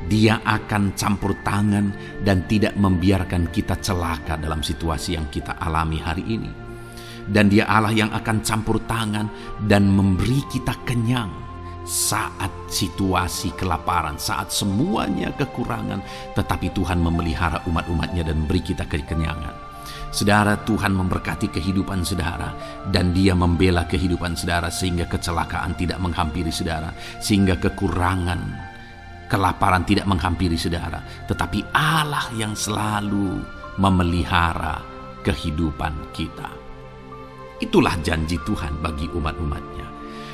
Dia akan campur tangan dan tidak membiarkan kita celaka dalam situasi yang kita alami hari ini. Dan Dia Allah yang akan campur tangan dan memberi kita kenyang saat situasi kelaparan, saat semuanya kekurangan, tetapi Tuhan memelihara umat-umatnya dan beri kita kekenyangan. Saudara, Tuhan memberkati kehidupan saudara dan Dia membela kehidupan saudara sehingga kecelakaan tidak menghampiri saudara, sehingga kekurangan, kelaparan tidak menghampiri saudara, tetapi Allah yang selalu memelihara kehidupan kita. Itulah janji Tuhan bagi umat-umatnya.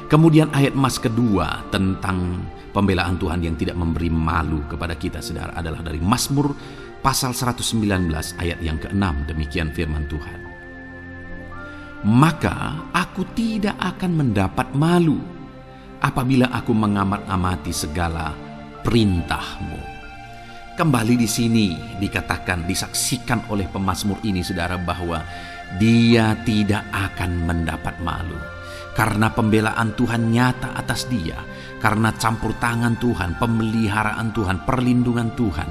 Kemudian ayat emas kedua tentang pembelaan Tuhan yang tidak memberi malu kepada kita saudara adalah dari Mazmur pasal 119 ayat yang ke-6. Demikian firman Tuhan. Maka aku tidak akan mendapat malu apabila aku mengamat-amati segala perintah-Mu. Kembali di sini dikatakan, disaksikan oleh pemazmur ini saudara bahwa dia tidak akan mendapat malu. Karena pembelaan Tuhan nyata atas dia, karena campur tangan Tuhan, pemeliharaan Tuhan, perlindungan Tuhan,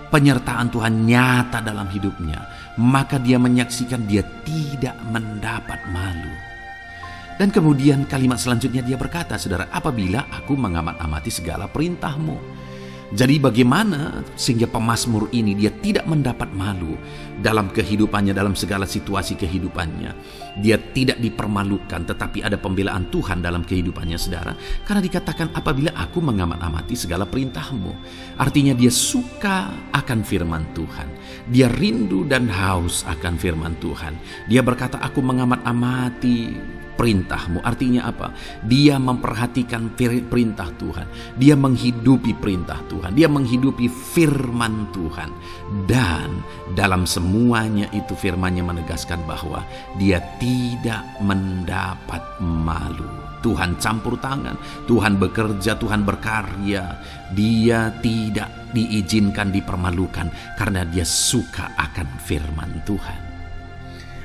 penyertaan Tuhan nyata dalam hidupnya, maka dia menyaksikan dia tidak mendapat malu. Dan kemudian kalimat selanjutnya dia berkata, saudara, apabila aku mengamat-amati segala perintah-Mu. Jadi bagaimana sehingga pemazmur ini dia tidak mendapat malu dalam kehidupannya, dalam segala situasi kehidupannya. Dia tidak dipermalukan, tetapi ada pembelaan Tuhan dalam kehidupannya, saudara. Karena dikatakan apabila aku mengamat-amati segala perintahmu. Artinya dia suka akan firman Tuhan. Dia rindu dan haus akan firman Tuhan. Dia berkata, aku mengamat-amati perintahmu. Artinya apa? Dia memperhatikan perintah Tuhan. Dia menghidupi perintah Tuhan. Dia menghidupi firman Tuhan. Dan dalam semuanya itu firman-Nya menegaskan bahwa dia tidak mendapat malu. Tuhan campur tangan, Tuhan bekerja, Tuhan berkarya. Dia tidak diizinkan dipermalukan karena dia suka akan firman Tuhan.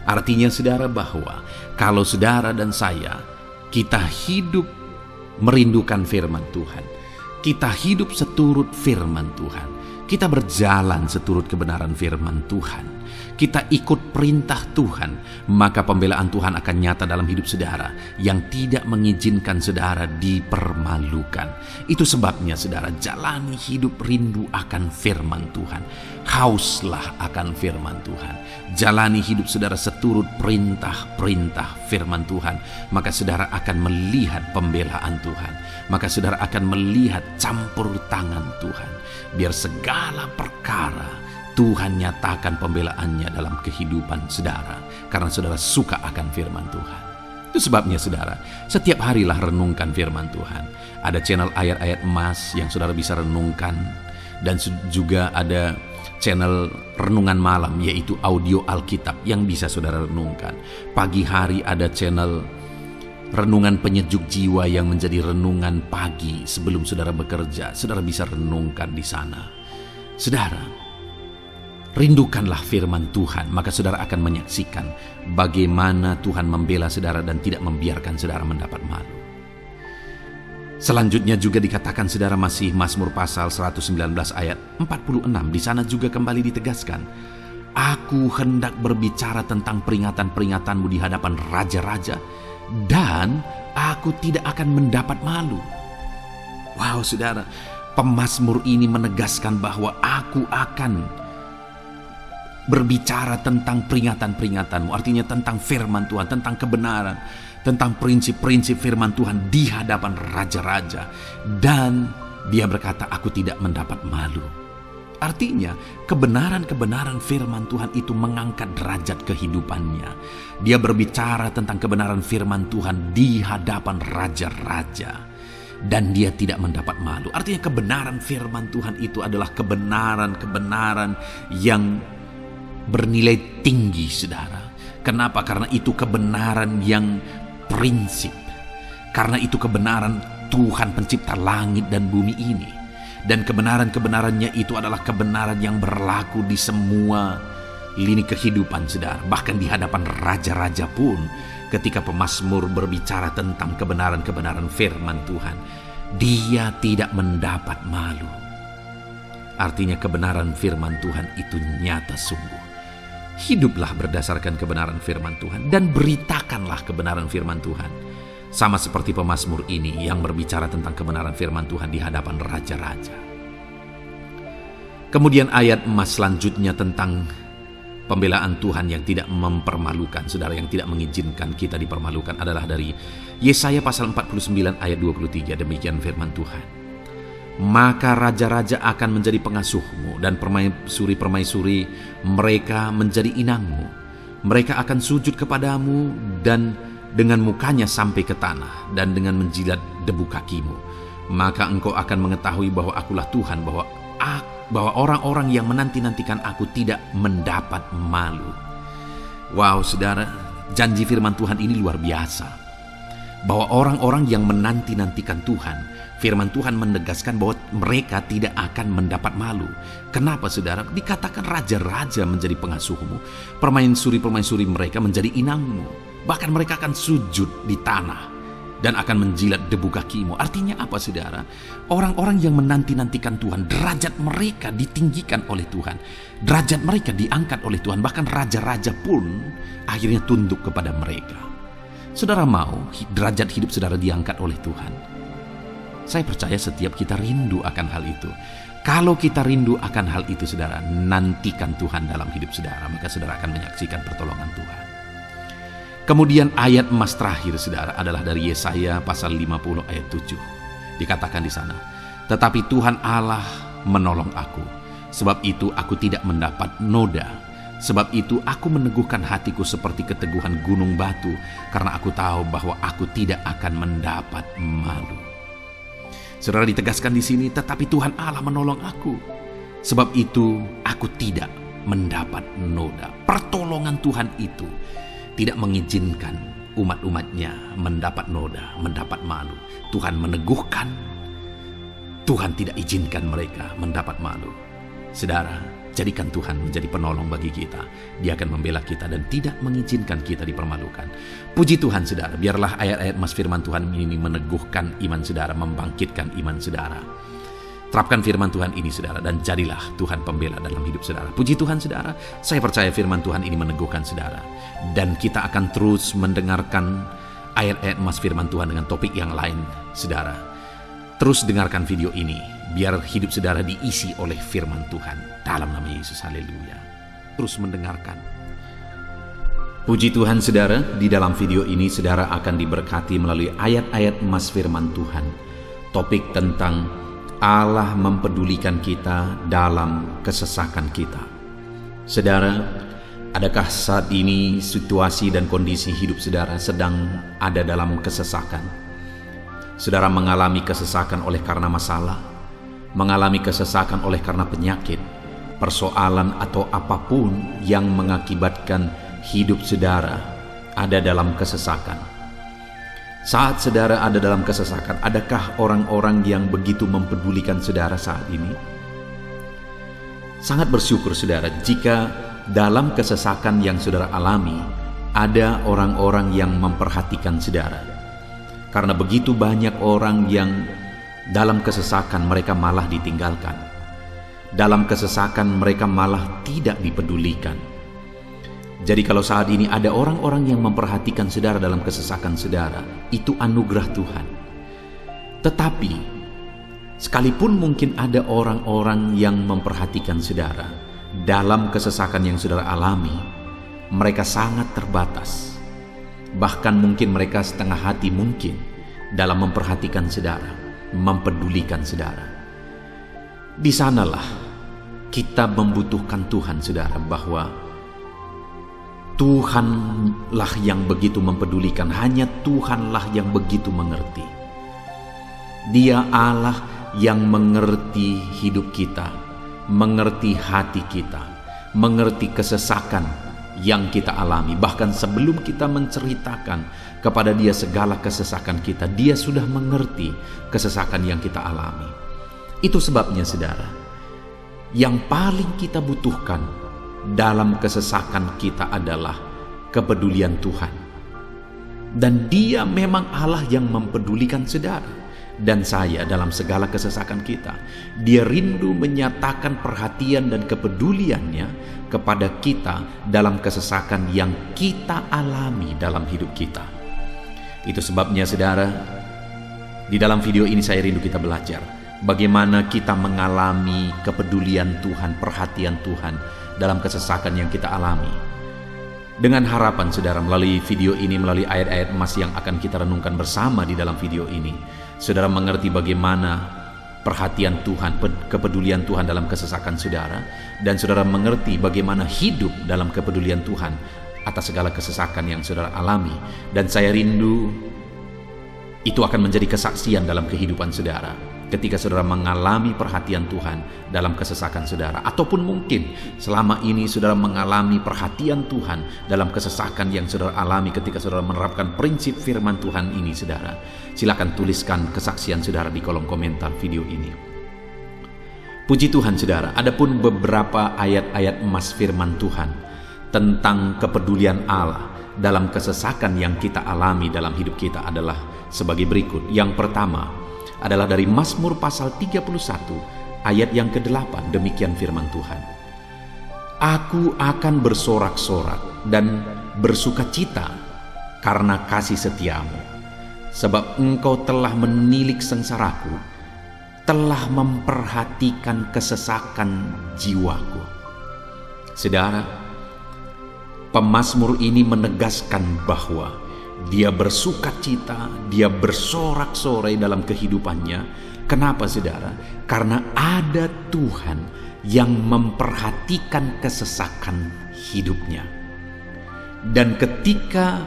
Artinya saudara bahwa kalau saudara dan saya, kita hidup merindukan firman Tuhan. Kita hidup seturut firman Tuhan. Kita berjalan seturut kebenaran firman Tuhan. Kita ikut perintah Tuhan, maka pembelaan Tuhan akan nyata dalam hidup saudara yang tidak mengizinkan saudara dipermalukan. Itu sebabnya saudara jalani hidup rindu akan firman Tuhan. Hauslah akan firman Tuhan. Jalani hidup saudara seturut perintah-perintah firman Tuhan, maka saudara akan melihat pembelaan Tuhan. Maka saudara akan melihat campur tangan Tuhan. Biar segala perkara Tuhan nyatakan pembelaannya dalam kehidupan saudara. Karena saudara suka akan firman Tuhan. Itu sebabnya saudara, setiap harilah renungkan firman Tuhan. Ada channel ayat-ayat emas yang saudara bisa renungkan. Dan juga ada channel renungan malam, yaitu audio Alkitab yang bisa saudara renungkan. Pagi hari ada channel renungan penyejuk jiwa yang menjadi renungan pagi sebelum saudara bekerja. Saudara bisa renungkan di sana. Saudara, rindukanlah firman Tuhan, maka saudara akan menyaksikan bagaimana Tuhan membela saudara dan tidak membiarkan saudara mendapat malu. Selanjutnya juga dikatakan saudara masih Mazmur pasal 119 ayat 46. Di sana juga kembali ditegaskan, aku hendak berbicara tentang peringatan-peringatanmu di hadapan raja-raja, dan aku tidak akan mendapat malu. Wow saudara, pemazmur ini menegaskan bahwa aku akan berbicara tentang peringatan-peringatanmu. Artinya tentang firman Tuhan, tentang kebenaran, tentang prinsip-prinsip firman Tuhan di hadapan raja-raja. Dan dia berkata, aku tidak mendapat malu. Artinya kebenaran-kebenaran firman Tuhan itu mengangkat derajat kehidupannya. Dia berbicara tentang kebenaran firman Tuhan di hadapan raja-raja. Dan dia tidak mendapat malu. Artinya kebenaran firman Tuhan itu adalah kebenaran-kebenaran yang bernilai tinggi saudara. Kenapa? Karena itu kebenaran yang prinsip. Karena itu kebenaran Tuhan pencipta langit dan bumi ini. Dan kebenaran-kebenarannya itu adalah kebenaran yang berlaku di semua lini kehidupan saudara. Bahkan di hadapan raja-raja pun ketika pemazmur berbicara tentang kebenaran-kebenaran firman Tuhan, dia tidak mendapat malu. Artinya kebenaran firman Tuhan itu nyata sungguh. Hiduplah berdasarkan kebenaran firman Tuhan dan beritakanlah kebenaran firman Tuhan. Sama seperti pemazmur ini yang berbicara tentang kebenaran firman Tuhan di hadapan raja-raja. Kemudian ayat emas selanjutnya tentang pembelaan Tuhan yang tidak mempermalukan, saudara, yang tidak mengizinkan kita dipermalukan adalah dari Yesaya pasal 49 ayat 23. Demikian firman Tuhan. Maka raja-raja akan menjadi pengasuhmu dan permaisuri-permaisuri mereka menjadi inangmu. Mereka akan sujud kepadamu dan dengan mukanya sampai ke tanah dan dengan menjilat debu kakimu. Maka engkau akan mengetahui bahwa akulah Tuhan, bahwa orang-orang yang menanti-nantikan aku tidak mendapat malu. Wow saudara, janji firman Tuhan ini luar biasa. Bahwa orang-orang yang menanti-nantikan Tuhan, firman Tuhan menegaskan bahwa mereka tidak akan mendapat malu. Kenapa saudara? Dikatakan raja-raja menjadi pengasuhmu, permaisuri-permaisuri mereka menjadi inangmu. Bahkan mereka akan sujud di tanah dan akan menjilat debu kakimu. Artinya apa saudara? Orang-orang yang menanti-nantikan Tuhan, derajat mereka ditinggikan oleh Tuhan. Derajat mereka diangkat oleh Tuhan. Bahkan raja-raja pun akhirnya tunduk kepada mereka. Saudara mau derajat hidup saudara diangkat oleh Tuhan? Saya percaya setiap kita rindu akan hal itu. Kalau kita rindu akan hal itu, saudara, nantikan Tuhan dalam hidup saudara, maka saudara akan menyaksikan pertolongan Tuhan. Kemudian ayat emas terakhir, saudara, adalah dari Yesaya pasal 50 ayat 7. Dikatakan di sana, tetapi Tuhan Allah menolong aku, sebab itu aku tidak mendapat noda. Sebab itu aku meneguhkan hatiku seperti keteguhan gunung batu, karena aku tahu bahwa aku tidak akan mendapat malu. Saudara, ditegaskan di sini, tetapi Tuhan Allah menolong aku. Sebab itu aku tidak mendapat noda. Pertolongan Tuhan itu tidak mengizinkan umat-umatnya mendapat noda, mendapat malu. Tuhan meneguhkan, Tuhan tidak izinkan mereka mendapat malu. Saudara, jadikan Tuhan menjadi penolong bagi kita. Dia akan membela kita dan tidak mengizinkan kita dipermalukan. Puji Tuhan, saudara, biarlah ayat-ayat emas firman Tuhan ini meneguhkan iman saudara, membangkitkan iman saudara. Terapkan firman Tuhan ini, saudara, dan jadilah Tuhan pembela dalam hidup saudara. Puji Tuhan, saudara, saya percaya firman Tuhan ini meneguhkan saudara. Dan kita akan terus mendengarkan ayat-ayat emas firman Tuhan dengan topik yang lain, saudara. Terus dengarkan video ini, biar hidup saudara diisi oleh firman Tuhan. Dalam nama Yesus, haleluya. Terus mendengarkan. Puji Tuhan, saudara, di dalam video ini saudara akan diberkati melalui ayat-ayat emas firman Tuhan. Topik tentang Allah mempedulikan kita dalam kesesakan kita. Saudara, adakah saat ini situasi dan kondisi hidup saudara sedang ada dalam kesesakan? Saudara mengalami kesesakan oleh karena masalah, mengalami kesesakan oleh karena penyakit, persoalan atau apapun yang mengakibatkan hidup saudara ada dalam kesesakan. Saat saudara ada dalam kesesakan, adakah orang-orang yang begitu mempedulikan saudara saat ini? Sangat bersyukur saudara jika dalam kesesakan yang saudara alami ada orang-orang yang memperhatikan saudara. Karena begitu banyak orang yang dalam kesesakan mereka malah ditinggalkan. Dalam kesesakan mereka malah tidak dipedulikan. Jadi kalau saat ini ada orang-orang yang memperhatikan saudara dalam kesesakan saudara, itu anugerah Tuhan. Tetapi sekalipun mungkin ada orang-orang yang memperhatikan saudara dalam kesesakan yang saudara alami, mereka sangat terbatas. Bahkan mungkin mereka setengah hati mungkin dalam memperhatikan saudara, mempedulikan saudara. Di sanalah kita membutuhkan Tuhan, saudara, bahwa Tuhanlah yang begitu mempedulikan, hanya Tuhanlah yang begitu mengerti. Dia Allah yang mengerti hidup kita, mengerti hati kita, mengerti kesesakan yang kita alami. Bahkan sebelum kita menceritakan kepada dia segala kesesakan kita, dia sudah mengerti kesesakan yang kita alami. Itu sebabnya, saudara, yang paling kita butuhkan dalam kesesakan kita adalah kepedulian Tuhan. Dan dia memang Allah yang mempedulikan saudara dan saya dalam segala kesesakan kita. Dia rindu menyatakan perhatian dan kepeduliannya kepada kita dalam kesesakan yang kita alami dalam hidup kita. Itu sebabnya, saudara, di dalam video ini saya rindu kita belajar bagaimana kita mengalami kepedulian Tuhan, perhatian Tuhan dalam kesesakan yang kita alami. Dengan harapan, saudara, melalui video ini, melalui ayat-ayat emas yang akan kita renungkan bersama di dalam video ini, saudara mengerti bagaimana perhatian Tuhan, kepedulian Tuhan dalam kesesakan saudara, dan saudara mengerti bagaimana hidup dalam kepedulian Tuhan atas segala kesesakan yang saudara alami. Dan saya rindu itu akan menjadi kesaksian dalam kehidupan saudara ketika saudara mengalami perhatian Tuhan dalam kesesakan saudara, ataupun mungkin selama ini saudara mengalami perhatian Tuhan dalam kesesakan yang saudara alami ketika saudara menerapkan prinsip firman Tuhan ini. Saudara, silakan tuliskan kesaksian saudara di kolom komentar video ini. Puji Tuhan, saudara, adapun beberapa ayat-ayat emas firman Tuhan tentang kepedulian Allah dalam kesesakan yang kita alami dalam hidup kita adalah sebagai berikut. Yang pertama adalah dari Mazmur pasal 31 ayat yang ke-8. Demikian firman Tuhan. Aku akan bersorak-sorak dan bersukacita karena kasih setiamu, sebab Engkau telah menilik sengsaraku, telah memperhatikan kesesakan jiwaku. Saudara, pemazmur ini menegaskan bahwa dia bersukacita, dia bersorak-sorai dalam kehidupannya. Kenapa, saudara? Karena ada Tuhan yang memperhatikan kesesakan hidupnya. Dan ketika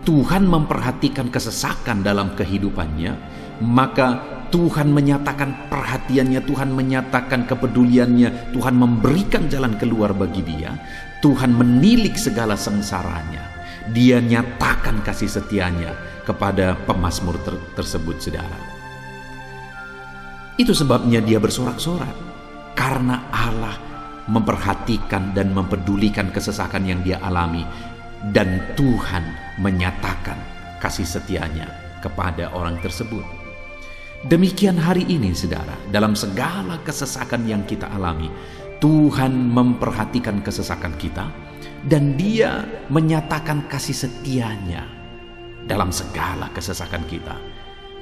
Tuhan memperhatikan kesesakan dalam kehidupannya, maka Tuhan menyatakan perhatiannya, Tuhan menyatakan kepeduliannya, Tuhan memberikan jalan keluar bagi dia, Tuhan menilik segala sengsaranya, dia nyatakan kasih setianya kepada pemazmur tersebut, saudara. Itu sebabnya dia bersorak-sorak, karena Allah memperhatikan dan mempedulikan kesesakan yang dia alami, dan Tuhan menyatakan kasih setianya kepada orang tersebut. Demikian hari ini, saudara, dalam segala kesesakan yang kita alami, Tuhan memperhatikan kesesakan kita dan dia menyatakan kasih setianya dalam segala kesesakan kita.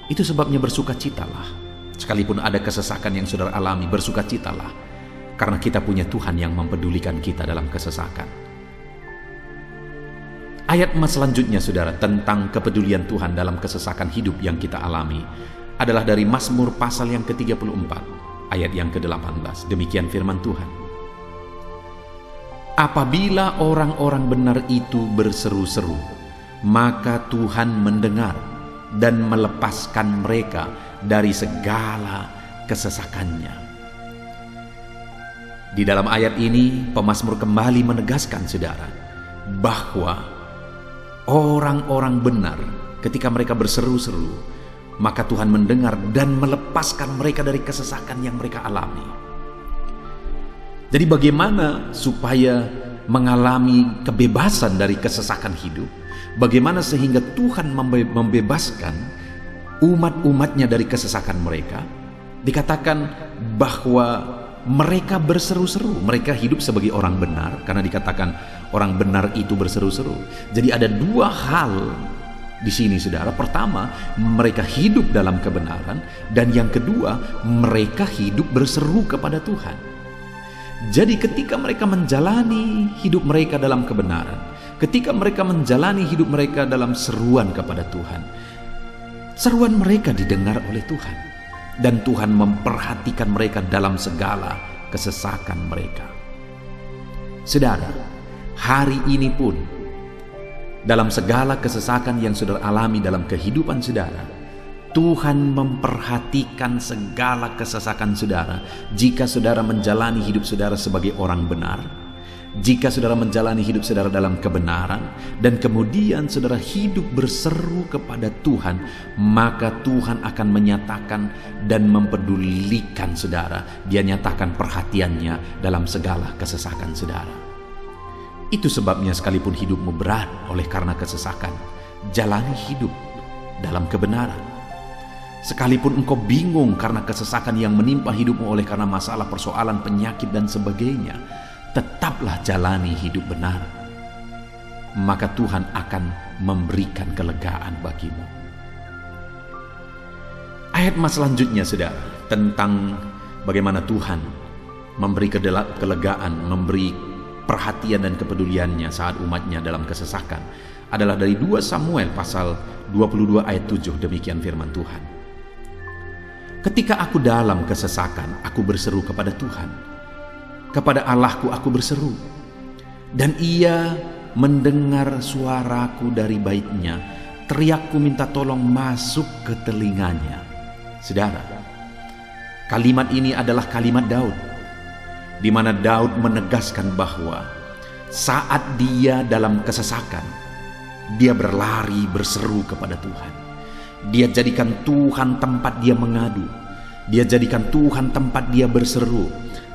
Itu sebabnya bersukacitalah. Sekalipun ada kesesakan yang saudara alami, bersukacitalah, karena kita punya Tuhan yang mempedulikan kita dalam kesesakan. Ayat selanjutnya, saudara, tentang kepedulian Tuhan dalam kesesakan hidup yang kita alami adalah dari Mazmur pasal yang ke-34, ayat yang ke-18. Demikian firman Tuhan. Apabila orang-orang benar itu berseru-seru, maka Tuhan mendengar dan melepaskan mereka dari segala kesesakannya. Di dalam ayat ini, pemazmur kembali menegaskan, saudara, bahwa orang-orang benar ketika mereka berseru-seru, maka Tuhan mendengar dan melepaskan mereka dari kesesakan yang mereka alami. Jadi bagaimana supaya mengalami kebebasan dari kesesakan hidup? Bagaimana sehingga Tuhan membebaskan umat-umatnya dari kesesakan mereka? Dikatakan bahwa mereka berseru-seru, mereka hidup sebagai orang benar, karena dikatakan orang benar itu berseru-seru. Jadi ada dua hal di sini, saudara. Pertama, mereka hidup dalam kebenaran, dan yang kedua, mereka hidup berseru kepada Tuhan. Jadi ketika mereka menjalani hidup mereka dalam kebenaran, ketika mereka menjalani hidup mereka dalam seruan kepada Tuhan, seruan mereka didengar oleh Tuhan, dan Tuhan memperhatikan mereka dalam segala kesesakan mereka. Saudara, hari ini pun dalam segala kesesakan yang saudara alami dalam kehidupan saudara, Tuhan memperhatikan segala kesesakan saudara. Jika saudara menjalani hidup saudara sebagai orang benar, jika saudara menjalani hidup saudara dalam kebenaran, dan kemudian saudara hidup berseru kepada Tuhan, maka Tuhan akan menyatakan dan mempedulikan saudara. Dia nyatakan perhatiannya dalam segala kesesakan saudara. Itu sebabnya sekalipun hidupmu berat oleh karena kesesakan, jalani hidup dalam kebenaran. Sekalipun engkau bingung karena kesesakan yang menimpa hidupmu oleh karena masalah, persoalan, penyakit dan sebagainya, tetaplah jalani hidup benar. Maka Tuhan akan memberikan kelegaan bagimu. Ayat selanjutnya, saudara, tentang bagaimana Tuhan memberi kelegaan, memberi perhatian dan kepeduliannya saat umatnya dalam kesesakan, adalah dari 2 Samuel pasal 22 ayat 7. Demikian firman Tuhan. Ketika aku dalam kesesakan, aku berseru kepada Tuhan. Kepada Allahku aku berseru, dan Ia mendengar suaraku dari baitnya. Teriakku minta tolong masuk ke telinganya. Saudara, kalimat ini adalah kalimat Daud, di mana Daud menegaskan bahwa saat dia dalam kesesakan, dia berlari berseru kepada Tuhan. Dia jadikan Tuhan tempat dia mengadu. Dia jadikan Tuhan tempat dia berseru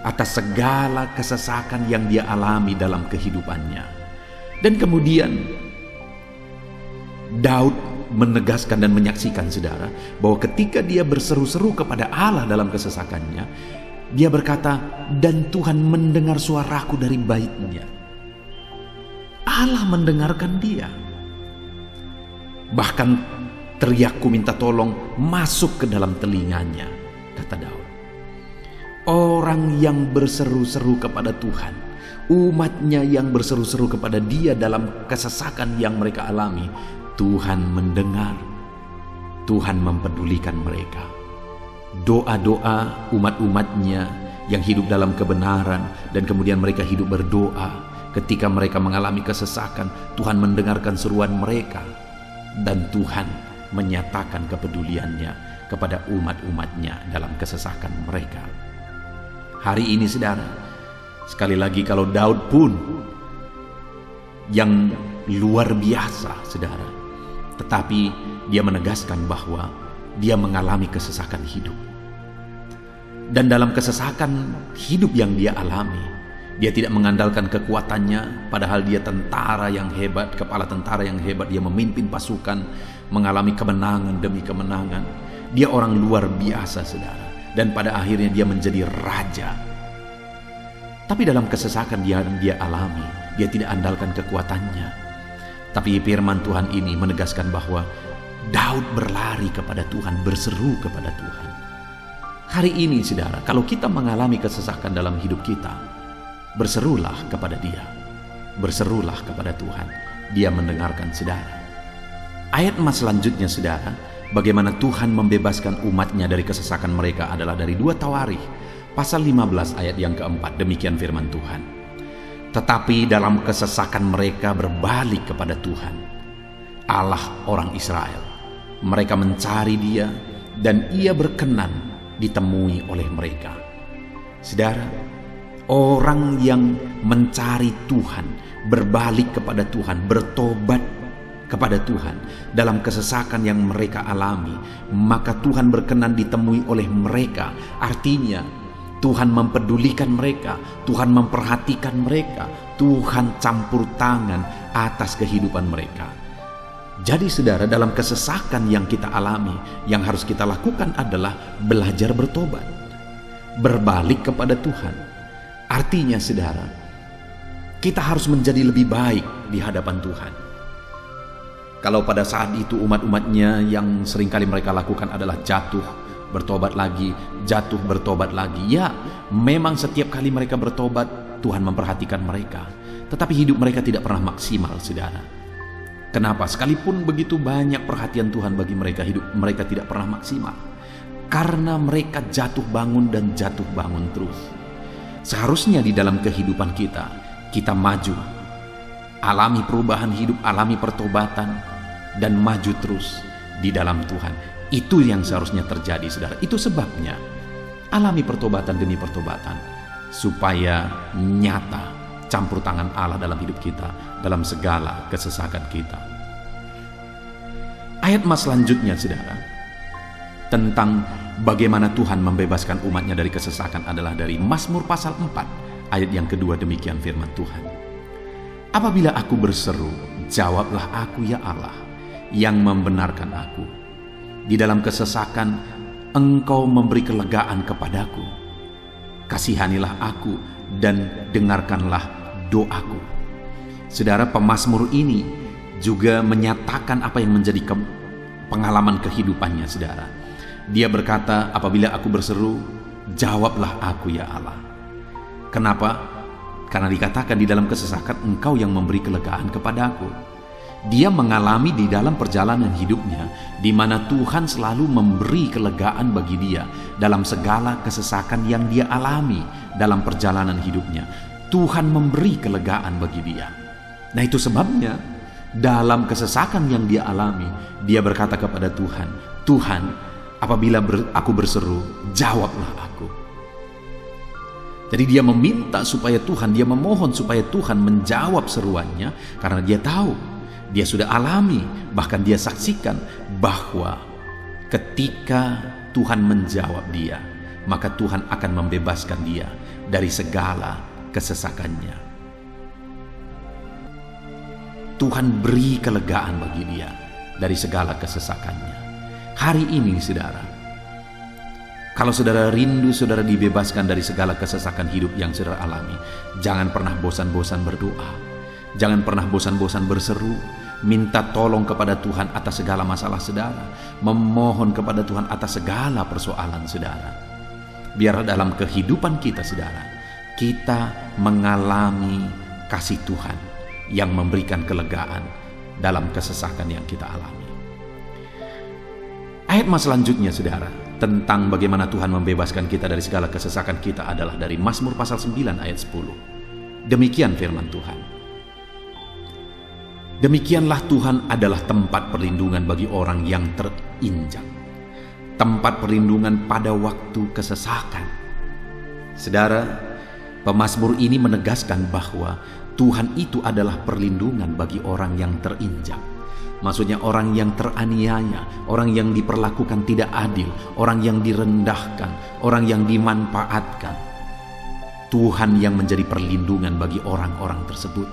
atas segala kesesakan yang dia alami dalam kehidupannya. Dan kemudian Daud menegaskan dan menyaksikan, saudara, bahwa ketika dia berseru-seru kepada Allah dalam kesesakannya, dia berkata, dan Tuhan mendengar suaraku dari baitnya. Allah mendengarkan dia. Bahkan teriakku minta tolong masuk ke dalam telinganya, kata Daud. Orang yang berseru-seru kepada Tuhan, umatnya yang berseru-seru kepada Dia dalam kesesakan yang mereka alami, Tuhan mendengar, Tuhan mempedulikan mereka. Doa-doa umat-umatnya yang hidup dalam kebenaran dan kemudian mereka hidup berdoa ketika mereka mengalami kesesakan, Tuhan mendengarkan seruan mereka dan Tuhan menyatakan kepeduliannya kepada umat-umatnya dalam kesesakan mereka. Hari ini saudara, sekali lagi kalau Daud pun yang luar biasa saudara, tetapi dia menegaskan bahwa dia mengalami kesesakan hidup. Dan dalam kesesakan hidup yang dia alami, dia tidak mengandalkan kekuatannya, padahal dia tentara yang hebat, kepala tentara yang hebat, dia memimpin pasukan, mengalami kemenangan demi kemenangan. Dia orang luar biasa saudara, dan pada akhirnya dia menjadi raja. Tapi dalam kesesakan yang dia alami, dia tidak andalkan kekuatannya. Tapi firman Tuhan ini menegaskan bahwa Daud berlari kepada Tuhan, berseru kepada Tuhan. Hari ini saudara, kalau kita mengalami kesesakan dalam hidup kita, berserulah kepada Dia, berserulah kepada Tuhan. Dia mendengarkan saudara. Ayat emas selanjutnya saudara, bagaimana Tuhan membebaskan umatnya dari kesesakan mereka adalah dari 2 Tawarikh pasal 15 ayat yang keempat. Demikian firman Tuhan. Tetapi dalam kesesakan mereka berbalik kepada Tuhan, Allah orang Israel. Mereka mencari Dia dan Ia berkenan ditemui oleh mereka. Saudara, orang yang mencari Tuhan, berbalik kepada Tuhan, bertobat kepada Tuhan dalam kesesakan yang mereka alami, maka Tuhan berkenan ditemui oleh mereka. Artinya Tuhan mempedulikan mereka, Tuhan memperhatikan mereka, Tuhan campur tangan atas kehidupan mereka. Jadi saudara, dalam kesesakan yang kita alami, yang harus kita lakukan adalah belajar bertobat, berbalik kepada Tuhan. Artinya saudara, kita harus menjadi lebih baik di hadapan Tuhan. Kalau pada saat itu umat-umatnya yang seringkali mereka lakukan adalah jatuh, bertobat lagi, jatuh, bertobat lagi. Ya, memang setiap kali mereka bertobat, Tuhan memperhatikan mereka. Tetapi hidup mereka tidak pernah maksimal, saudara. Kenapa? Sekalipun begitu banyak perhatian Tuhan bagi mereka, hidup mereka tidak pernah maksimal. Karena mereka jatuh bangun dan jatuh bangun terus. Seharusnya di dalam kehidupan kita, kita maju, alami perubahan hidup, alami pertobatan, dan maju terus di dalam Tuhan. Itu yang seharusnya terjadi, saudara. Itu sebabnya alami pertobatan demi pertobatan, supaya nyata campur tangan Allah dalam hidup kita, dalam segala kesesakan kita. Ayat emas selanjutnya, saudara, tentang bagaimana Tuhan membebaskan umatnya dari kesesakan adalah dari Mazmur pasal 4 ayat yang kedua. Demikian firman Tuhan. Apabila aku berseru, jawablah aku ya Allah, yang membenarkan aku. Di dalam kesesakan, Engkau memberi kelegaan kepadaku. Kasihanilah aku dan dengarkanlah doaku. Saudara, pemazmur ini juga menyatakan apa yang menjadi pengalaman kehidupannya, saudara. Dia berkata, apabila aku berseru, jawablah aku ya Allah. Kenapa? Karena dikatakan di dalam kesesakan Engkau yang memberi kelegaan kepadaku. Dia mengalami di dalam perjalanan hidupnya, di mana Tuhan selalu memberi kelegaan bagi dia dalam segala kesesakan yang dia alami dalam perjalanan hidupnya. Tuhan memberi kelegaan bagi dia. Nah, itu sebabnya dalam kesesakan yang dia alami, dia berkata kepada Tuhan, Tuhan, apabila aku berseru, jawablah aku. Jadi dia meminta supaya Tuhan, dia memohon supaya Tuhan menjawab seruannya, karena dia tahu, dia sudah alami, bahkan dia saksikan bahwa ketika Tuhan menjawab dia, maka Tuhan akan membebaskan dia dari segala kesesakannya. Tuhan beri kelegaan bagi dia dari segala kesesakannya. Hari ini saudara, kalau saudara rindu saudara dibebaskan dari segala kesesakan hidup yang saudara alami, jangan pernah bosan-bosan berdoa, jangan pernah bosan-bosan berseru, minta tolong kepada Tuhan atas segala masalah saudara, memohon kepada Tuhan atas segala persoalan saudara. Biar dalam kehidupan kita saudara, kita mengalami kasih Tuhan yang memberikan kelegaan dalam kesesakan yang kita alami. Ayat mas selanjutnya saudara, tentang bagaimana Tuhan membebaskan kita dari segala kesesakan kita adalah dari Mazmur pasal 9 ayat 10. Demikian firman Tuhan. Demikianlah Tuhan adalah tempat perlindungan bagi orang yang terinjak, tempat perlindungan pada waktu kesesakan. Saudara, pemazmur ini menegaskan bahwa Tuhan itu adalah perlindungan bagi orang yang terinjak. Maksudnya orang yang teraniaya, orang yang diperlakukan tidak adil, orang yang direndahkan, orang yang dimanfaatkan. Tuhan yang menjadi perlindungan bagi orang-orang tersebut.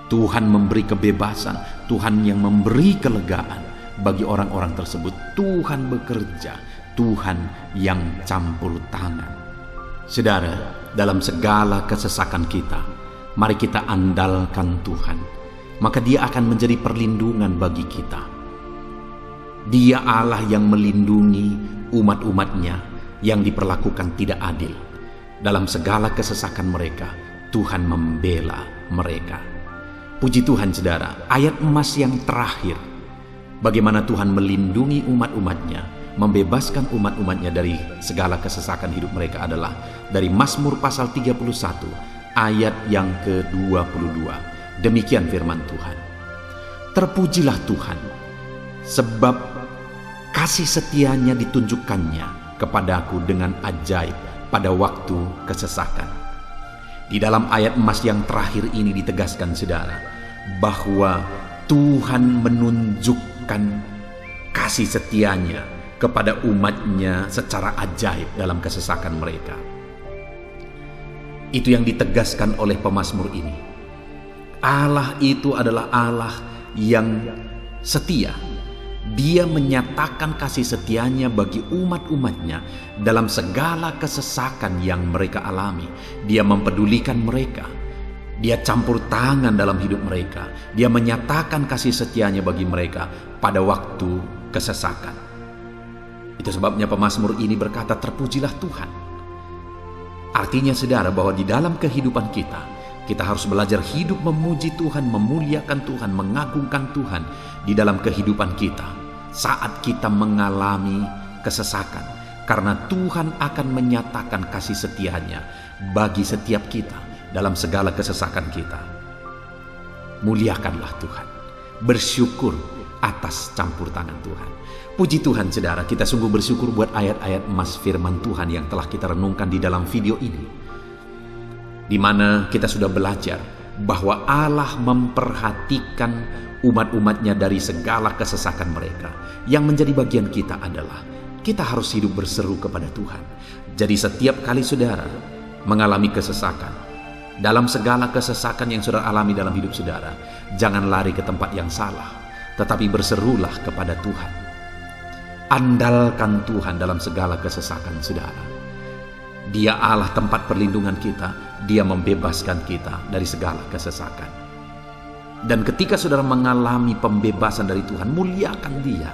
Tuhan memberi kebebasan, Tuhan yang memberi kelegaan bagi orang-orang tersebut. Tuhan bekerja, Tuhan yang campur tangan. Saudara, dalam segala kesesakan kita, mari kita andalkan Tuhan. Maka Dia akan menjadi perlindungan bagi kita. Dia Allah yang melindungi umat-umatnya yang diperlakukan tidak adil. Dalam segala kesesakan mereka, Tuhan membela mereka. Puji Tuhan saudara, ayat emas yang terakhir, bagaimana Tuhan melindungi umat-umatnya, membebaskan umat-umatnya dari segala kesesakan hidup mereka adalah dari Mazmur pasal 31 ayat yang ke-22. Demikian firman Tuhan. Terpujilah Tuhan, sebab kasih setianya ditunjukkannya kepadaku dengan ajaib pada waktu kesesakan. Di dalam ayat emas yang terakhir ini ditegaskan saudara, bahwa Tuhan menunjukkan kasih setianya kepada umatnya secara ajaib dalam kesesakan mereka. Itu yang ditegaskan oleh pemazmur ini. Allah itu adalah Allah yang setia. Dia menyatakan kasih setianya bagi umat-umatnya dalam segala kesesakan yang mereka alami. Dia mempedulikan mereka. Dia campur tangan dalam hidup mereka. Dia menyatakan kasih setianya bagi mereka pada waktu kesesakan. Itu sebabnya pemazmur ini berkata, terpujilah Tuhan. Artinya saudara, bahwa di dalam kehidupan kita harus belajar hidup memuji Tuhan, memuliakan Tuhan, mengagungkan Tuhan di dalam kehidupan kita saat kita mengalami kesesakan. Karena Tuhan akan menyatakan kasih setianya bagi setiap kita dalam segala kesesakan kita. Muliakanlah Tuhan, bersyukur atas campur tangan Tuhan. Puji Tuhan saudara, kita sungguh bersyukur buat ayat-ayat emas firman Tuhan yang telah kita renungkan di dalam video ini, di mana kita sudah belajar bahwa Allah memperhatikan umat-umatnya dari segala kesesakan mereka. Yang menjadi bagian kita adalah kita harus hidup berseru kepada Tuhan. Jadi setiap kali saudara mengalami kesesakan, dalam segala kesesakan yang saudara alami dalam hidup saudara, jangan lari ke tempat yang salah, tetapi berserulah kepada Tuhan. Andalkan Tuhan dalam segala kesesakan saudara. Dia Allah tempat perlindungan kita. Dia membebaskan kita dari segala kesesakan. Dan ketika saudara mengalami pembebasan dari Tuhan, muliakan Dia.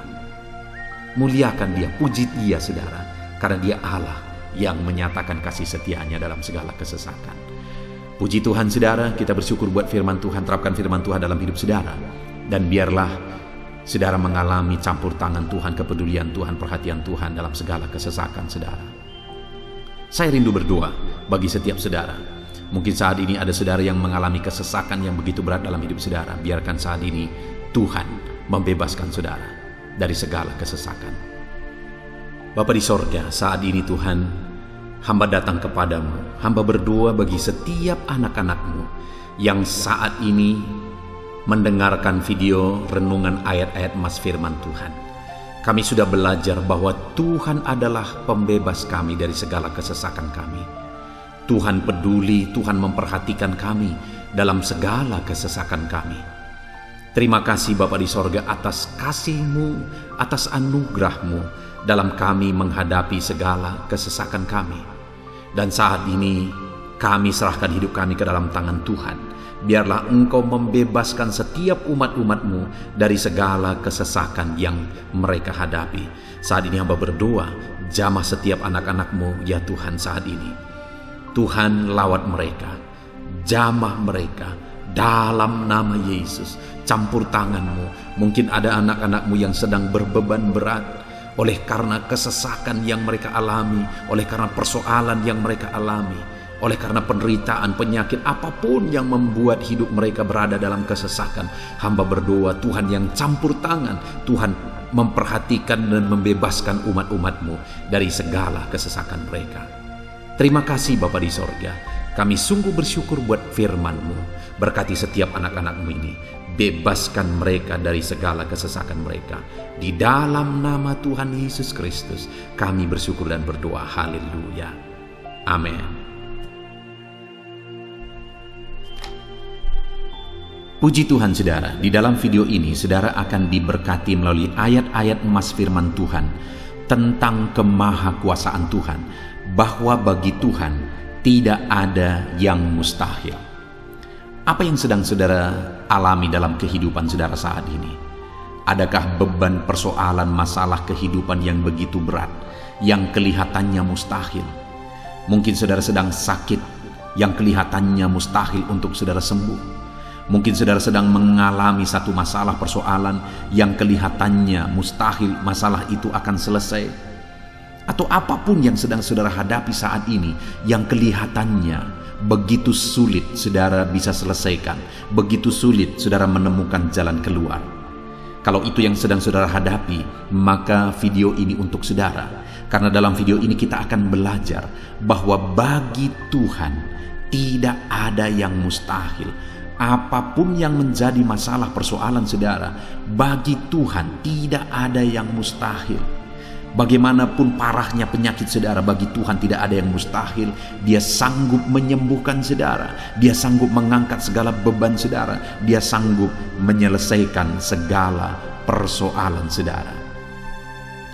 Muliakan Dia, puji Dia saudara. Karena Dia Allah yang menyatakan kasih setianya dalam segala kesesakan. Puji Tuhan saudara, kita bersyukur buat firman Tuhan. Terapkan firman Tuhan dalam hidup saudara. Dan biarlah saudara mengalami campur tangan Tuhan, kepedulian Tuhan, perhatian Tuhan dalam segala kesesakan saudara. Saya rindu berdoa bagi setiap saudara. Mungkin saat ini ada saudara yang mengalami kesesakan yang begitu berat dalam hidup saudara. Biarkan saat ini Tuhan membebaskan saudara dari segala kesesakan. Bapa di sorga, saat ini Tuhan, hamba datang kepadamu. Hamba berdoa bagi setiap anak-anak-Mu yang saat ini mendengarkan video renungan ayat-ayat emas firman Tuhan. Kami sudah belajar bahwa Tuhan adalah pembebas kami dari segala kesesakan kami. Tuhan peduli, Tuhan memperhatikan kami dalam segala kesesakan kami. Terima kasih Bapa di sorga atas kasih-Mu, atas anugerah-Mu dalam kami menghadapi segala kesesakan kami. Dan saat ini Kami serahkan hidup kami ke dalam tangan Tuhan. Biarlah Engkau membebaskan setiap umat-umat-Mu dari segala kesesakan yang mereka hadapi. Saat ini hamba berdoa, jamah setiap anak-anak-Mu ya Tuhan saat ini. Tuhan lawat mereka, jamah mereka dalam nama Yesus. Campur tangan-Mu. Mungkin ada anak-anak-Mu yang sedang berbeban berat oleh karena kesesakan yang mereka alami, oleh karena persoalan yang mereka alami, oleh karena penderitaan, penyakit, apapun yang membuat hidup mereka berada dalam kesesakan. Hamba berdoa, Tuhan yang campur tangan, Tuhan memperhatikan dan membebaskan umat-umat-Mu dari segala kesesakan mereka. Terima kasih Bapa di sorga. Kami sungguh bersyukur buat firman-Mu. Berkati setiap anak-anak-Mu ini. Bebaskan mereka dari segala kesesakan mereka. Di dalam nama Tuhan Yesus Kristus kami bersyukur dan berdoa. Haleluya. Amin. Puji Tuhan saudara, di dalam video ini saudara akan diberkati melalui ayat-ayat emas firman Tuhan tentang kemahakuasaan Tuhan, bahwa bagi Tuhan tidak ada yang mustahil. Apa yang sedang saudara alami dalam kehidupan saudara saat ini? Adakah beban, persoalan, masalah kehidupan yang begitu berat, yang kelihatannya mustahil? Mungkin saudara sedang sakit, yang kelihatannya mustahil untuk saudara sembuh. Mungkin saudara sedang mengalami satu masalah, persoalan yang kelihatannya mustahil masalah itu akan selesai. Atau apapun yang sedang saudara hadapi saat ini, yang kelihatannya begitu sulit saudara bisa selesaikan, begitu sulit saudara menemukan jalan keluar. Kalau itu yang sedang saudara hadapi, maka video ini untuk saudara. Karena dalam video ini kita akan belajar bahwa bagi Tuhan tidak ada yang mustahil. Apapun yang menjadi masalah, persoalan saudara, bagi Tuhan tidak ada yang mustahil. Bagaimanapun parahnya penyakit saudara, bagi Tuhan tidak ada yang mustahil. Dia sanggup menyembuhkan saudara. Dia sanggup mengangkat segala beban saudara. Dia sanggup menyelesaikan segala persoalan saudara.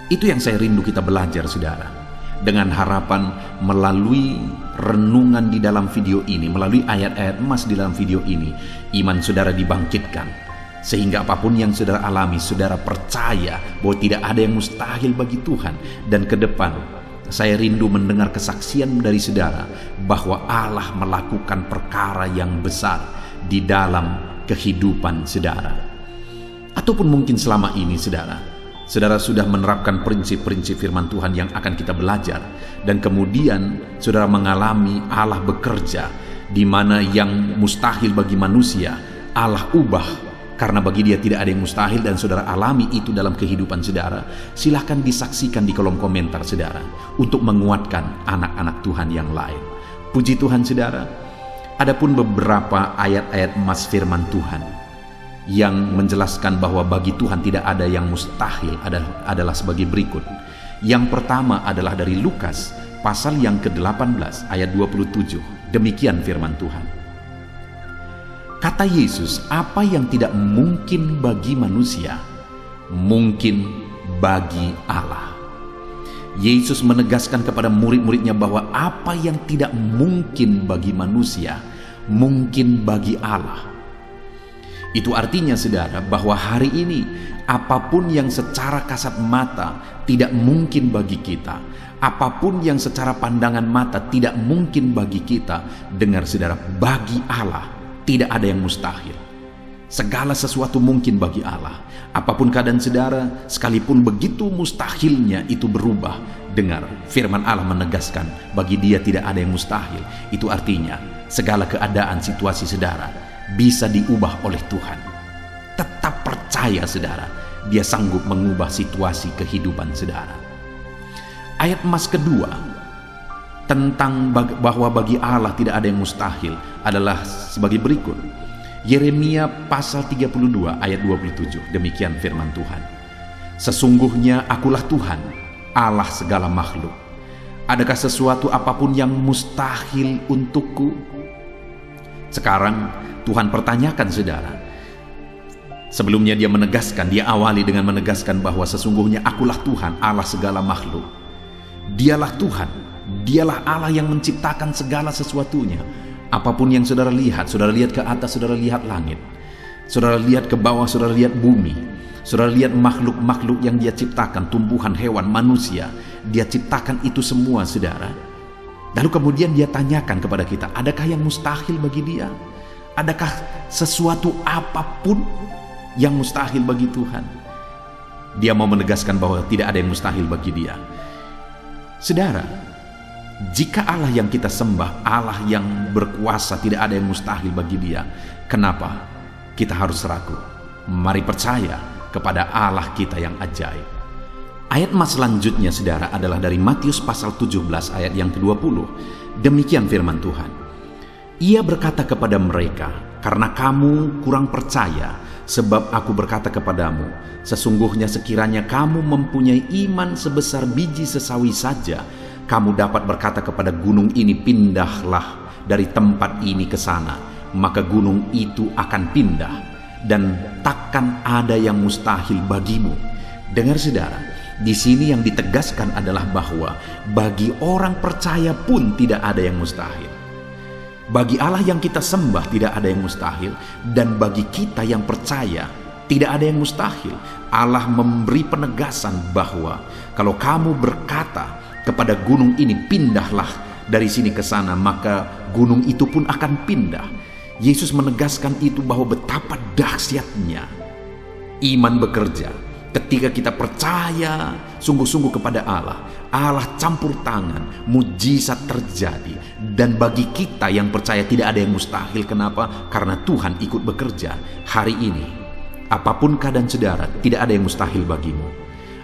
Itu yang saya rindu kita belajar saudara. Dengan harapan melalui renungan di dalam video ini, melalui ayat-ayat emas di dalam video ini, iman saudara dibangkitkan. Sehingga apapun yang saudara alami, saudara percaya bahwa tidak ada yang mustahil bagi Tuhan. Dan ke depan, saya rindu mendengar kesaksian dari saudara bahwa Allah melakukan perkara yang besar di dalam kehidupan saudara. Ataupun mungkin selama ini saudara sudah menerapkan prinsip-prinsip firman Tuhan yang akan kita belajar. Dan kemudian saudara mengalami Allah bekerja, di mana yang mustahil bagi manusia, Allah ubah. Karena bagi Dia tidak ada yang mustahil, dan saudara alami itu dalam kehidupan saudara. Silahkan disaksikan di kolom komentar saudara, untuk menguatkan anak-anak Tuhan yang lain. Puji Tuhan saudara. Adapun beberapa ayat-ayat emas firman Tuhan yang menjelaskan bahwa bagi Tuhan tidak ada yang mustahil adalah sebagai berikut. Yang pertama adalah dari Lukas pasal yang ke-18 ayat 27. Demikian firman Tuhan. Kata Yesus, apa yang tidak mungkin bagi manusia, mungkin bagi Allah. Yesus menegaskan kepada murid-muridnya bahwa apa yang tidak mungkin bagi manusia, mungkin bagi Allah. Itu artinya saudara, bahwa hari ini apapun yang secara kasat mata tidak mungkin bagi kita, apapun yang secara pandangan mata tidak mungkin bagi kita, dengar saudara, bagi Allah tidak ada yang mustahil. Segala sesuatu mungkin bagi Allah. Apapun keadaan saudara, sekalipun begitu mustahilnya itu berubah. Dengar, firman Allah menegaskan, bagi Dia tidak ada yang mustahil. Itu artinya segala keadaan situasi saudara bisa diubah oleh Tuhan. Tetap percaya saudara, Dia sanggup mengubah situasi kehidupan saudara. Ayat emas kedua tentang bahwa bagi Allah tidak ada yang mustahil adalah sebagai berikut. Yeremia pasal 32 ayat 27. Demikian firman Tuhan. Sesungguhnya akulah Tuhan, Allah segala makhluk. Adakah sesuatu apapun yang mustahil untukku? Sekarang Tuhan pertanyakan saudara. Sebelumnya dia menegaskan, dia awali dengan menegaskan bahwa sesungguhnya akulah Tuhan, Allah segala makhluk. Dialah Tuhan Dialah Allah yang menciptakan segala sesuatunya. Apapun yang saudara lihat ke atas, saudara lihat langit, saudara lihat ke bawah, saudara lihat bumi, saudara lihat makhluk-makhluk yang dia ciptakan, tumbuhan, hewan, manusia. Dia ciptakan itu semua, saudara. Lalu kemudian dia tanyakan kepada kita, adakah yang mustahil bagi dia? Adakah sesuatu apapun yang mustahil bagi Tuhan? Dia mau menegaskan bahwa tidak ada yang mustahil bagi dia. Saudara, jika Allah yang kita sembah, Allah yang berkuasa, tidak ada yang mustahil bagi dia, kenapa kita harus ragu? Mari percaya kepada Allah kita yang ajaib. Ayat mas selanjutnya, saudara, adalah dari Matius pasal 17 ayat yang ke-20. Demikian firman Tuhan. Ia berkata kepada mereka, karena kamu kurang percaya, sebab aku berkata kepadamu, sesungguhnya sekiranya kamu mempunyai iman sebesar biji sesawi saja, kamu dapat berkata kepada gunung ini, pindahlah dari tempat ini ke sana, maka gunung itu akan pindah, dan takkan ada yang mustahil bagimu. Dengar saudara, di sini yang ditegaskan adalah bahwa bagi orang percaya pun tidak ada yang mustahil. Bagi Allah yang kita sembah tidak ada yang mustahil, dan bagi kita yang percaya tidak ada yang mustahil. Allah memberi penegasan bahwa kalau kamu berkata kepada gunung ini, pindahlah dari sini ke sana, maka gunung itu pun akan pindah. Yesus menegaskan itu bahwa betapa dahsyatnya iman bekerja. Ketika kita percaya sungguh-sungguh kepada Allah, Allah campur tangan, mujizat terjadi. Dan bagi kita yang percaya tidak ada yang mustahil. Kenapa? Karena Tuhan ikut bekerja. Hari ini, apapun keadaan saudara, tidak ada yang mustahil bagimu.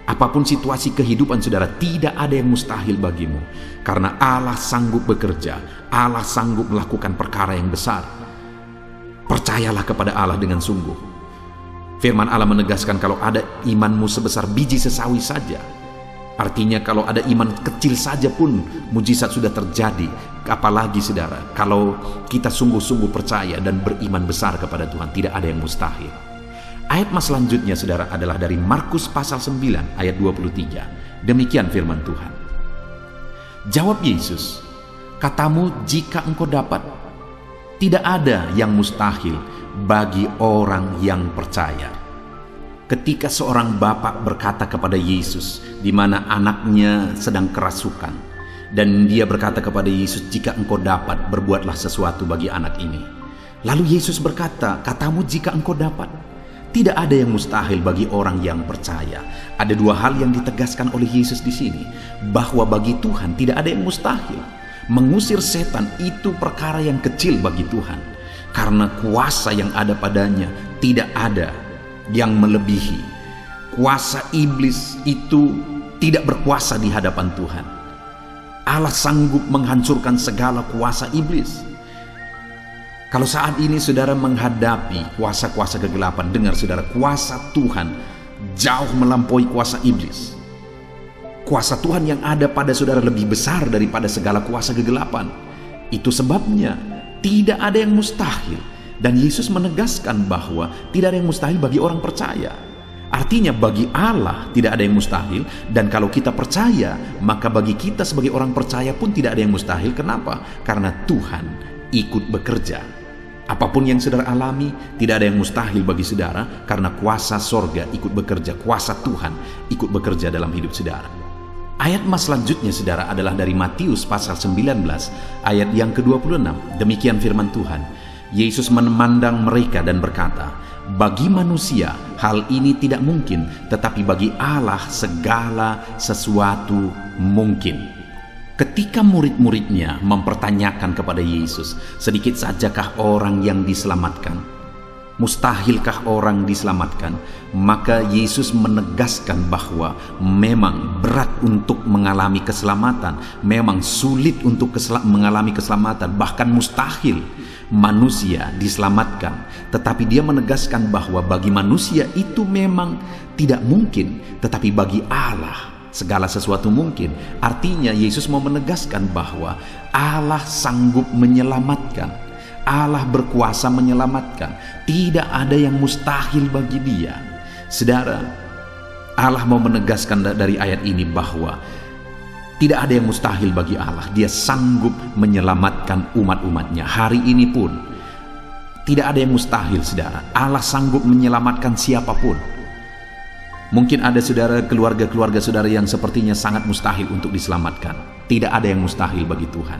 Apapun situasi kehidupan saudara, tidak ada yang mustahil bagimu. Karena Allah sanggup bekerja, Allah sanggup melakukan perkara yang besar. Percayalah kepada Allah dengan sungguh. Firman Allah menegaskan kalau ada imanmu sebesar biji sesawi saja. Artinya kalau ada iman kecil saja pun mujizat sudah terjadi. Apalagi saudara, kalau kita sungguh-sungguh percaya dan beriman besar kepada Tuhan, tidak ada yang mustahil. Ayat mas selanjutnya saudara adalah dari Markus pasal 9 ayat 23. Demikian firman Tuhan. Jawab Yesus, katamu jika engkau dapat, tidak ada yang mustahil bagi orang yang percaya. Ketika seorang bapak berkata kepada Yesus, di mana anaknya sedang kerasukan, dan dia berkata kepada Yesus, jika engkau dapat, berbuatlah sesuatu bagi anak ini. Lalu Yesus berkata, katamu jika engkau dapat. Tidak ada yang mustahil bagi orang yang percaya. Ada dua hal yang ditegaskan oleh Yesus di sini, bahwa bagi Tuhan tidak ada yang mustahil. Mengusir setan itu perkara yang kecil bagi Tuhan. Karena kuasa yang ada padanya tidak ada yang melebihi. Kuasa iblis itu tidak berkuasa di hadapan Tuhan. Allah sanggup menghancurkan segala kuasa iblis. Kalau saat ini saudara menghadapi kuasa-kuasa kegelapan, dengar saudara, kuasa Tuhan jauh melampaui kuasa iblis. Kuasa Tuhan yang ada pada saudara lebih besar daripada segala kuasa kegelapan. Itu sebabnya tidak ada yang mustahil. Dan Yesus menegaskan bahwa tidak ada yang mustahil bagi orang percaya. Artinya bagi Allah tidak ada yang mustahil. Dan kalau kita percaya, maka bagi kita sebagai orang percaya pun tidak ada yang mustahil. Kenapa? Karena Tuhan ikut bekerja. Apapun yang saudara alami, tidak ada yang mustahil bagi saudara. Karena kuasa sorga ikut bekerja. Kuasa Tuhan ikut bekerja dalam hidup saudara. Ayat mas selanjutnya saudara adalah dari Matius pasal 19 ayat yang ke-26. Demikian firman Tuhan. Yesus memandang mereka dan berkata, bagi manusia hal ini tidak mungkin, tetapi bagi Allah segala sesuatu mungkin. Ketika murid-muridnya mempertanyakan kepada Yesus, sedikit sajakah orang yang diselamatkan? Mustahilkah orang diselamatkan? Maka Yesus menegaskan bahwa memang berat untuk mengalami keselamatan, memang sulit untuk mengalami keselamatan, bahkan mustahil manusia diselamatkan. Tetapi dia menegaskan bahwa bagi manusia itu memang tidak mungkin, tetapi bagi Allah segala sesuatu mungkin. Artinya Yesus mau menegaskan bahwa Allah sanggup menyelamatkan. Allah berkuasa menyelamatkan. Tidak ada yang mustahil bagi dia. Saudara, Allah mau menegaskan dari ayat ini bahwa Tidak ada yang mustahil bagi Allah. Dia sanggup menyelamatkan umat-umatnya. Hari ini pun tidak ada yang mustahil, saudara. Allah sanggup menyelamatkan siapapun. Mungkin ada saudara, keluarga-keluarga saudara yang sepertinya sangat mustahil untuk diselamatkan. Tidak ada yang mustahil bagi Tuhan.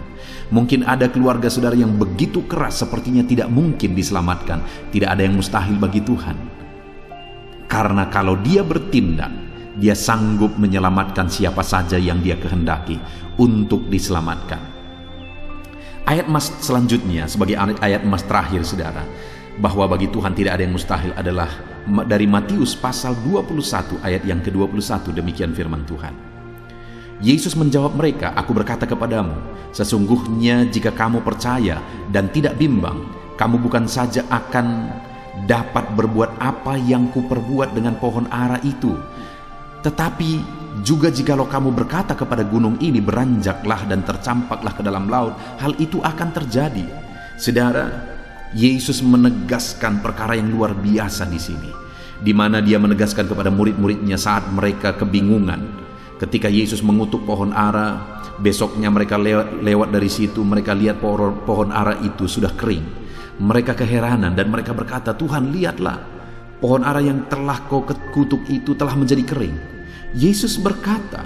Mungkin ada keluarga saudara yang begitu keras sepertinya tidak mungkin diselamatkan. Tidak ada yang mustahil bagi Tuhan. Karena kalau Dia bertindak, Dia sanggup menyelamatkan siapa saja yang Dia kehendaki untuk diselamatkan. Ayat emas selanjutnya sebagai ayat emas terakhir, saudara, bahwa bagi Tuhan tidak ada yang mustahil adalah dari Matius pasal 21 ayat yang ke-21. Demikian firman Tuhan. Yesus menjawab mereka, "Aku berkata kepadamu, sesungguhnya jika kamu percaya dan tidak bimbang, kamu bukan saja akan dapat berbuat apa yang kuperbuat dengan pohon ara itu, tetapi juga jikalau kamu berkata kepada gunung ini, beranjaklah dan tercampaklah ke dalam laut, hal itu akan terjadi." Saudara, Yesus menegaskan perkara yang luar biasa di sini, di mana Dia menegaskan kepada murid-muridnya saat mereka kebingungan. Ketika Yesus mengutuk pohon ara, besoknya mereka lewat dari situ, mereka lihat pohon ara itu sudah kering. Mereka keheranan dan mereka berkata, "Tuhan, lihatlah, pohon ara yang telah kau kutuk itu telah menjadi kering." Yesus berkata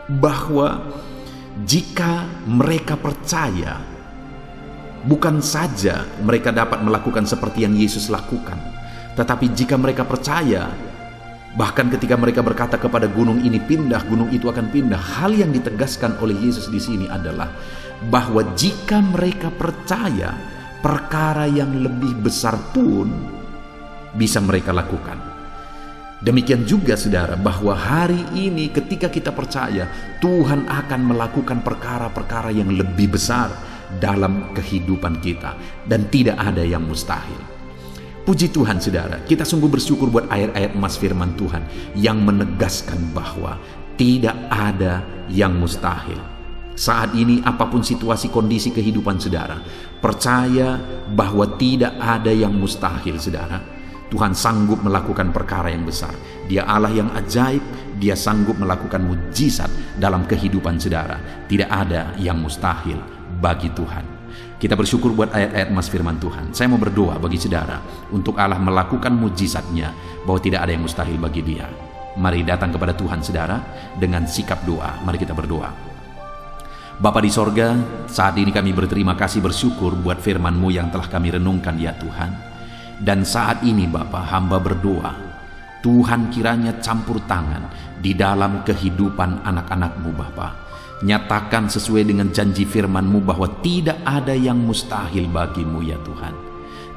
bahwa jika mereka percaya, bukan saja mereka dapat melakukan seperti yang Yesus lakukan, tetapi jika mereka percaya, bahkan ketika mereka berkata kepada gunung ini pindah, gunung itu akan pindah. Hal yang ditegaskan oleh Yesus di sini adalah bahwa jika mereka percaya, perkara yang lebih besar pun bisa mereka lakukan. Demikian juga saudara, bahwa hari ini ketika kita percaya, Tuhan akan melakukan perkara-perkara yang lebih besar dalam kehidupan kita, dan tidak ada yang mustahil. Puji Tuhan saudara, kita sungguh bersyukur buat ayat-ayat emas firman Tuhan yang menegaskan bahwa tidak ada yang mustahil. Saat ini apapun situasi kondisi kehidupan saudara, percaya bahwa tidak ada yang mustahil saudara. Tuhan sanggup melakukan perkara yang besar. Dia Allah yang ajaib, Dia sanggup melakukan mujizat dalam kehidupan saudara. Tidak ada yang mustahil bagi Tuhan. Kita bersyukur buat ayat-ayat emas firman Tuhan. Saya mau berdoa bagi saudara untuk Allah melakukan mujizatnya, bahwa tidak ada yang mustahil bagi Dia. Mari datang kepada Tuhan saudara dengan sikap doa. Mari kita berdoa. Bapa di sorga, saat ini kami berterima kasih, bersyukur buat firman-Mu yang telah kami renungkan ya Tuhan. Dan saat ini Bapa, hamba berdoa, Tuhan kiranya campur tangan di dalam kehidupan anak-anak-Mu Bapa. Nyatakan sesuai dengan janji firman-Mu bahwa tidak ada yang mustahil bagi-Mu ya Tuhan.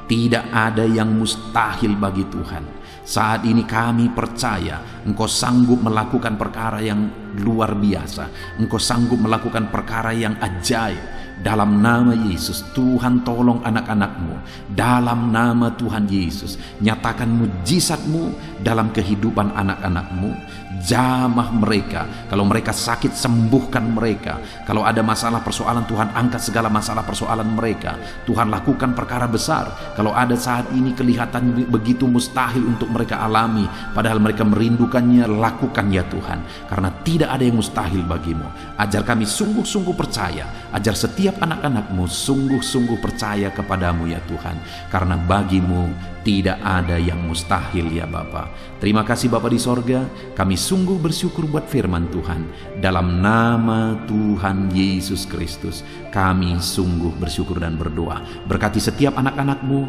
Tidak ada yang mustahil bagi Tuhan. Saat ini kami percaya Engkau sanggup melakukan perkara yang luar biasa. Engkau sanggup melakukan perkara yang ajaib. Dalam nama Yesus, Tuhan tolong anak-anak-Mu. Dalam nama Tuhan Yesus, nyatakan mujizat-Mu dalam kehidupan anak-anak-Mu. Jamah mereka. Kalau mereka sakit, sembuhkan mereka. Kalau ada masalah persoalan, Tuhan angkat segala masalah persoalan mereka. Tuhan lakukan perkara besar. Kalau ada saat ini kelihatan begitu mustahil untuk mereka alami, padahal mereka merindukannya, lakukan ya Tuhan. Karena tidak ada yang mustahil bagi-Mu. Ajar kami sungguh-sungguh percaya. Ajar setiap anak-anak-Mu sungguh-sungguh percaya kepadamu ya Tuhan. Karena bagi-Mu tidak ada yang mustahil ya Bapa. Terima kasih Bapa di sorga. Kami sungguh bersyukur buat firman Tuhan. Dalam nama Tuhan Yesus Kristus, kami sungguh bersyukur dan berdoa. Berkati setiap anak-anak-Mu,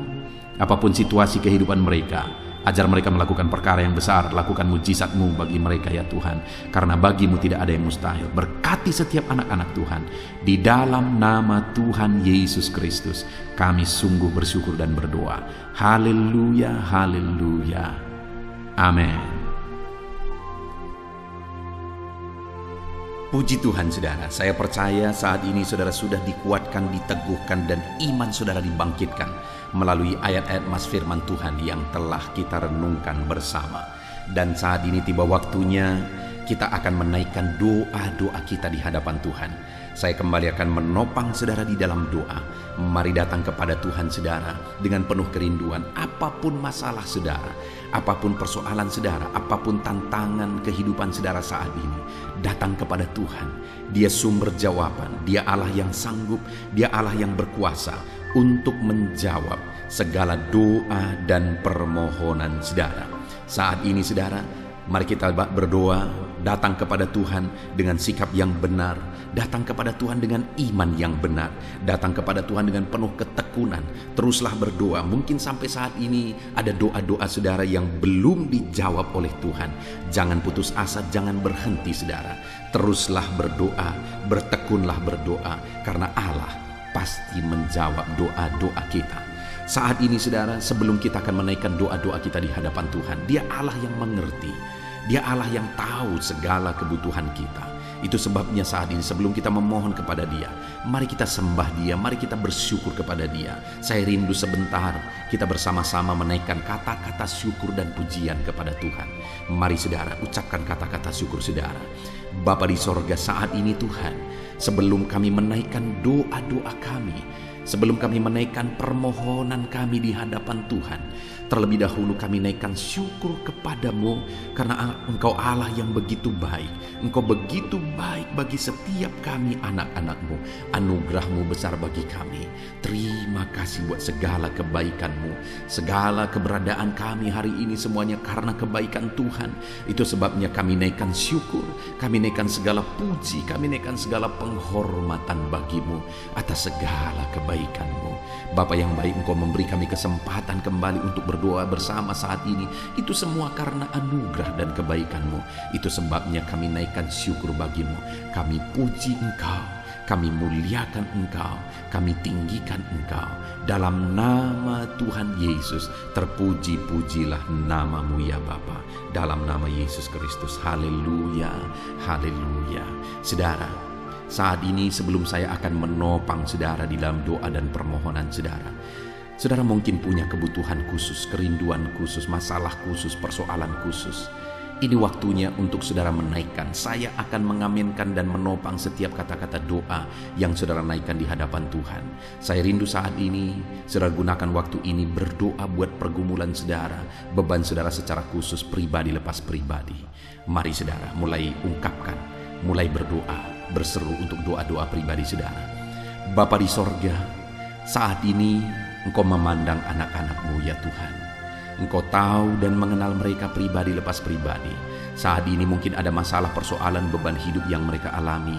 apapun situasi kehidupan mereka. Ajar mereka melakukan perkara yang besar. Lakukan mujizat-Mu bagi mereka ya Tuhan. Karena bagi-Mu tidak ada yang mustahil. Berkati setiap anak-anak Tuhan. Di dalam nama Tuhan Yesus Kristus, kami sungguh bersyukur dan berdoa. Haleluya, haleluya. Amin. Puji Tuhan saudara, saya percaya saat ini saudara sudah dikuatkan, diteguhkan, dan iman saudara dibangkitkan melalui ayat-ayat emas firman Tuhan yang telah kita renungkan bersama. Dan saat ini tiba waktunya kita akan menaikkan doa-doa kita di hadapan Tuhan. Saya kembali akan menopang saudara di dalam doa. Mari datang kepada Tuhan saudara dengan penuh kerinduan. Apapun masalah saudara, apapun persoalan saudara, apapun tantangan kehidupan saudara saat ini, datang kepada Tuhan. Dia sumber jawaban, Dia Allah yang sanggup, Dia Allah yang berkuasa untuk menjawab segala doa dan permohonan saudara. Saat ini saudara, mari kita berdoa, datang kepada Tuhan dengan sikap yang benar, datang kepada Tuhan dengan iman yang benar, datang kepada Tuhan dengan penuh ketekunan. Teruslah berdoa. Mungkin sampai saat ini ada doa-doa saudara yang belum dijawab oleh Tuhan. Jangan putus asa, jangan berhenti saudara. Teruslah berdoa, bertekunlah berdoa, karena Allah pasti menjawab doa-doa kita. Saat ini saudara, sebelum kita akan menaikkan doa-doa kita di hadapan Tuhan, Dia Allah yang mengerti, Dia Allah yang tahu segala kebutuhan kita. Itu sebabnya saat ini sebelum kita memohon kepada Dia, mari kita sembah Dia, mari kita bersyukur kepada Dia. Saya rindu sebentar kita bersama-sama menaikkan kata-kata syukur dan pujian kepada Tuhan. Mari saudara, ucapkan kata-kata syukur saudara. Bapa di sorga, saat ini Tuhan, sebelum kami menaikkan doa-doa kami, sebelum kami menaikkan permohonan kami di hadapan Tuhan, terlebih dahulu kami naikkan syukur kepadamu, karena Engkau Allah yang begitu baik. Engkau begitu baik bagi setiap kami anak-anak-Mu. Anugerah-Mu besar bagi kami. Terima kasih buat segala kebaikan-Mu. Segala keberadaan kami hari ini semuanya karena kebaikan Tuhan. Itu sebabnya kami naikkan syukur, kami naikkan segala puji, kami naikkan segala penghormatan bagi-Mu atas segala kebaikan-Mu. Bapa yang baik, Engkau memberi kami kesempatan kembali untuk berdoa bersama saat ini. Itu semua karena anugerah dan kebaikan-Mu. Itu sebabnya kami naikkan syukur bagi-Mu. Kami puji Engkau, kami muliakan Engkau, kami tinggikan Engkau. Dalam nama Tuhan Yesus, terpuji-pujilah nama-Mu ya Bapa. Dalam nama Yesus Kristus, haleluya, haleluya. Saudara, saat ini sebelum saya akan menopang saudara di dalam doa dan permohonan saudara, saudara mungkin punya kebutuhan khusus, kerinduan khusus, masalah khusus, persoalan khusus. Ini waktunya untuk saudara menaikkan. Saya akan mengaminkan dan menopang setiap kata-kata doa yang saudara naikkan di hadapan Tuhan. Saya rindu saat ini saudara gunakan waktu ini berdoa buat pergumulan saudara, beban saudara secara khusus, pribadi lepas pribadi. Mari saudara mulai ungkapkan, mulai berdoa, berseru untuk doa-doa pribadi saudara. Bapa di sorga, saat ini Engkau memandang anak-anak-Mu ya Tuhan. Engkau tahu dan mengenal mereka pribadi lepas pribadi. Saat ini mungkin ada masalah, persoalan, beban hidup yang mereka alami,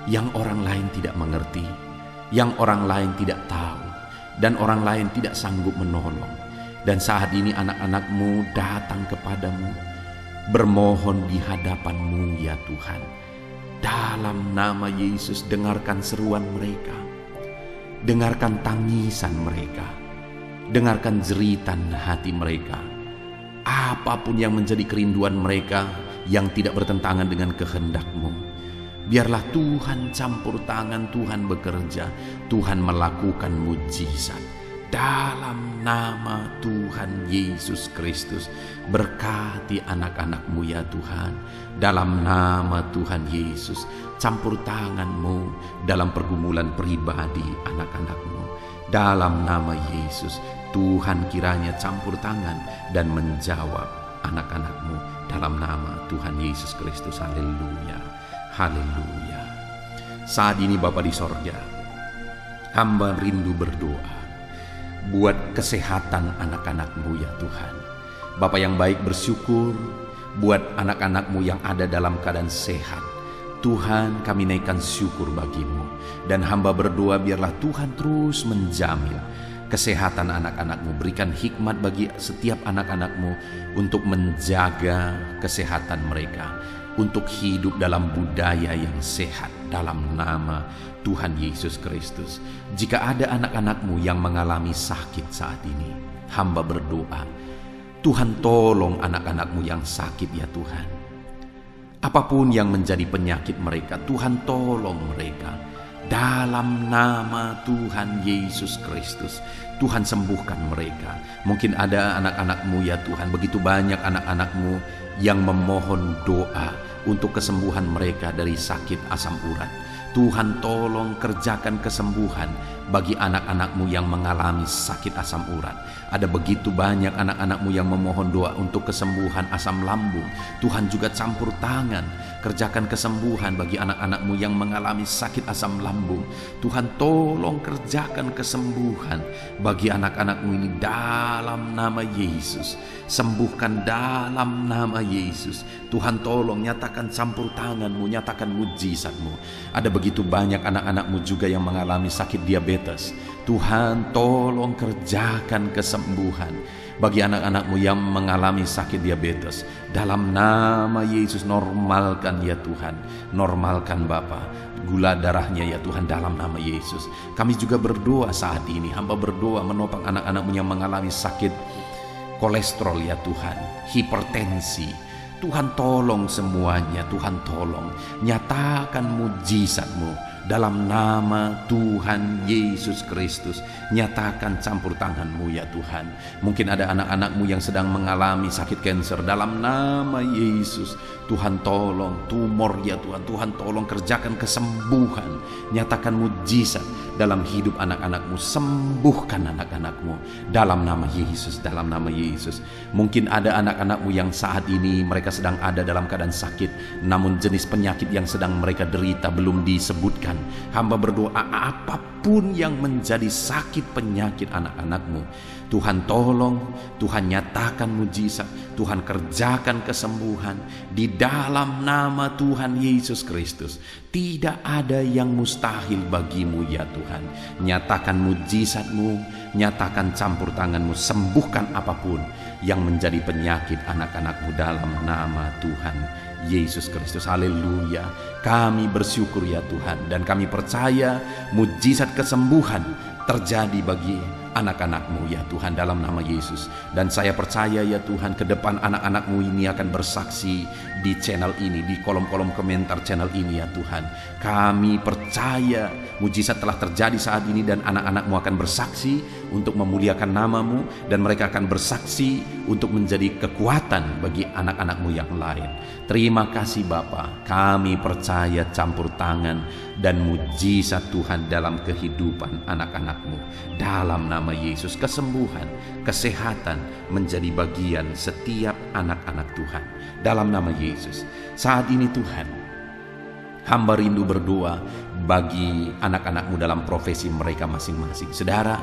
yang orang lain tidak mengerti, yang orang lain tidak tahu, dan orang lain tidak sanggup menolong. Dan saat ini anak-anak-Mu datang kepadamu, bermohon di hadapan-Mu ya Tuhan. Dalam nama Yesus, dengarkan seruan mereka, dengarkan tangisan mereka, dengarkan jeritan hati mereka. Apapun yang menjadi kerinduan mereka yang tidak bertentangan dengan kehendak-Mu, biarlah Tuhan campur tangan, Tuhan bekerja, Tuhan melakukan mujizat. Dalam nama Tuhan Yesus Kristus, berkati anak-anak-Mu ya Tuhan. Dalam nama Tuhan Yesus, campur tangan-Mu dalam pergumulan pribadi anak-anak-Mu. Dalam nama Yesus, Tuhan kiranya campur tangan dan menjawab anak-anak-Mu. Dalam nama Tuhan Yesus Kristus, haleluya, haleluya. Saat ini Bapa di sorga, hamba rindu berdoa buat kesehatan anak-anak-Mu ya Tuhan. Bapa yang baik, bersyukur buat anak-anak-Mu yang ada dalam keadaan sehat. Tuhan, kami naikkan syukur bagi-Mu, dan hamba berdoa biarlah Tuhan terus menjamin kesehatan anak-anak-Mu. Berikan hikmat bagi setiap anak-anak-Mu untuk menjaga kesehatan mereka, untuk hidup dalam budaya yang sehat dalam nama Tuhan Yesus Kristus. Jika ada anak-anak-Mu yang mengalami sakit saat ini, hamba berdoa, Tuhan tolong anak-anak-Mu yang sakit ya Tuhan. Apapun yang menjadi penyakit mereka, Tuhan tolong mereka. Dalam nama Tuhan Yesus Kristus, Tuhan sembuhkan mereka. Mungkin ada anak-anak-Mu ya Tuhan, begitu banyak anak-anak-Mu yang memohon doa, untuk kesembuhan mereka dari sakit asam urat. Tuhan, tolong kerjakan kesembuhan bagi anak-anak-Mu yang mengalami sakit asam urat. Ada begitu banyak anak-anak-Mu yang memohon doa untuk kesembuhan asam lambung. Tuhan juga campur tangan, kerjakan kesembuhan bagi anak-anak-Mu yang mengalami sakit asam lambung. Tuhan, tolong kerjakan kesembuhan bagi anak-anak-Mu ini dalam nama Yesus. Sembuhkan dalam nama Yesus. Tuhan, tolong nyatakan campur tangan-Mu, nyatakan mujizat-Mu. Ada begitu banyak anak-anak-Mu juga yang mengalami sakit diabetes. Tuhan, tolong kerjakan kesembuhan bagi anak-anak-Mu yang mengalami sakit diabetes. Dalam nama Yesus, normalkan ya Tuhan, normalkan Bapa gula darahnya ya Tuhan, dalam nama Yesus. Kami juga berdoa saat ini, hamba berdoa menopang anak-anak-Mu yang mengalami sakit kolesterol ya Tuhan, hipertensi. Tuhan, tolong semuanya, Tuhan tolong nyatakan mujizat-Mu dalam nama Tuhan Yesus Kristus. Nyatakan campur tangan-Mu ya Tuhan. Mungkin ada anak-anak-Mu yang sedang mengalami sakit kanker, dalam nama Yesus Tuhan tolong tumor ya Tuhan. Tuhan tolong kerjakan kesembuhan, nyatakan mujizat dalam hidup anak-anak-Mu. Sembuhkan anak-anak-Mu dalam nama Yesus, dalam nama Yesus. Mungkin ada anak-anak-Mu yang saat ini mereka sedang ada dalam keadaan sakit, namun jenis penyakit yang sedang mereka derita belum disebutkan. Hamba berdoa, apapun yang menjadi sakit penyakit anak-anak-Mu, Tuhan tolong, Tuhan nyatakan mujizat, Tuhan kerjakan kesembuhan di dalam nama Tuhan Yesus Kristus. Tidak ada yang mustahil bagimu ya Tuhan. Nyatakan mujizat-Mu, nyatakan campur tangan-Mu, sembuhkan apapun yang menjadi penyakit anak-anak-Mu dalam nama Tuhan Yesus Kristus. Haleluya. Kami bersyukur ya Tuhan, dan kami percaya mujizat kesembuhan terjadi bagi anak-anak-Mu ya Tuhan, dalam nama Yesus. Dan saya percaya ya Tuhan, ke depan anak-anak-Mu ini akan bersaksi di channel ini, di kolom-kolom komentar channel ini ya Tuhan. Kami percaya mujizat telah terjadi saat ini, dan anak-anak-Mu akan bersaksi untuk memuliakan nama-Mu, dan mereka akan bersaksi untuk menjadi kekuatan bagi anak-anak-Mu yang lain. Terima kasih Bapa, kami percaya campur tangan dan mujizat Tuhan dalam kehidupan anak-anak-Mu. Dalam nama Yesus, kesembuhan, kesehatan menjadi bagian setiap anak-anak Tuhan. Dalam nama Yesus, saat ini Tuhan, hamba rindu berdoa bagi anak-anak-Mu dalam profesi mereka masing-masing. Saudara,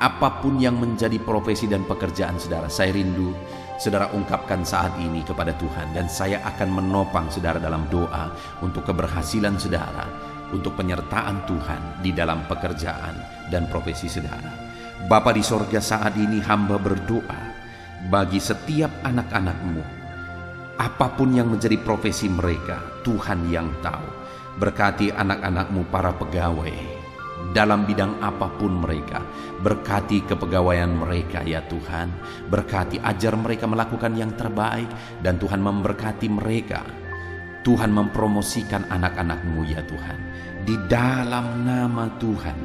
apapun yang menjadi profesi dan pekerjaan saudara, saya rindu saudara ungkapkan saat ini kepada Tuhan, dan saya akan menopang saudara dalam doa untuk keberhasilan saudara, untuk penyertaan Tuhan di dalam pekerjaan dan profesi saudara. Bapa di sorga, saat ini hamba berdoa bagi setiap anak-anak-Mu, apapun yang menjadi profesi mereka, Tuhan yang tahu. Berkati anak-anak-Mu para pegawai dalam bidang apapun mereka. Berkati kepegawaian mereka ya Tuhan. Berkati, ajar mereka melakukan yang terbaik, dan Tuhan memberkati mereka. Tuhan mempromosikan anak-anak-Mu ya Tuhan, di dalam nama Tuhan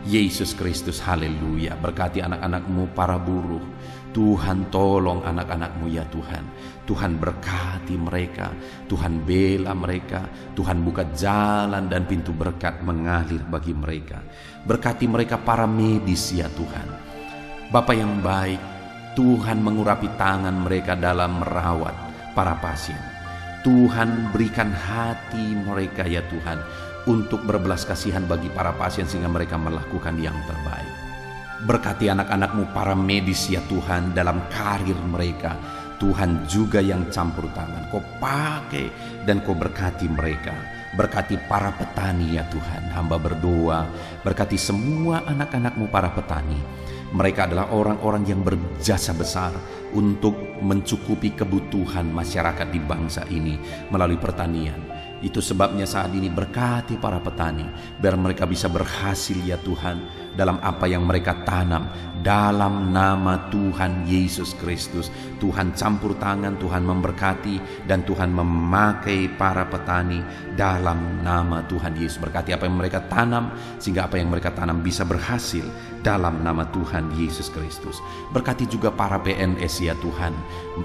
Yesus Kristus. Haleluya. Berkati anak-anak-Mu para buruh. Tuhan tolong anak-anak-Mu ya Tuhan. Tuhan berkati mereka, Tuhan bela mereka, Tuhan buka jalan dan pintu berkat mengalir bagi mereka. Berkati mereka para medis ya Tuhan. Bapa yang baik, Tuhan mengurapi tangan mereka dalam merawat para pasien. Tuhan berikan hati mereka ya Tuhan untuk berbelas kasihan bagi para pasien, sehingga mereka melakukan yang terbaik. Berkati anak-anak-Mu para medis ya Tuhan dalam karir mereka. Tuhan juga yang campur tangan, Kau pakai dan Kau berkati mereka. Berkati para petani ya Tuhan, hamba berdoa berkati semua anak-anak-Mu para petani. Mereka adalah orang-orang yang berjasa besar untuk mencukupi kebutuhan masyarakat di bangsa ini melalui pertanian. Itu sebabnya saat ini berkati para petani, biar mereka bisa berhasil ya Tuhan dalam apa yang mereka tanam. Dalam nama Tuhan Yesus Kristus, Tuhan campur tangan, Tuhan memberkati, dan Tuhan memakai para petani dalam nama Tuhan Yesus. Berkati apa yang mereka tanam, sehingga apa yang mereka tanam bisa berhasil dalam nama Tuhan Yesus Kristus. Berkati juga para PNS ya Tuhan,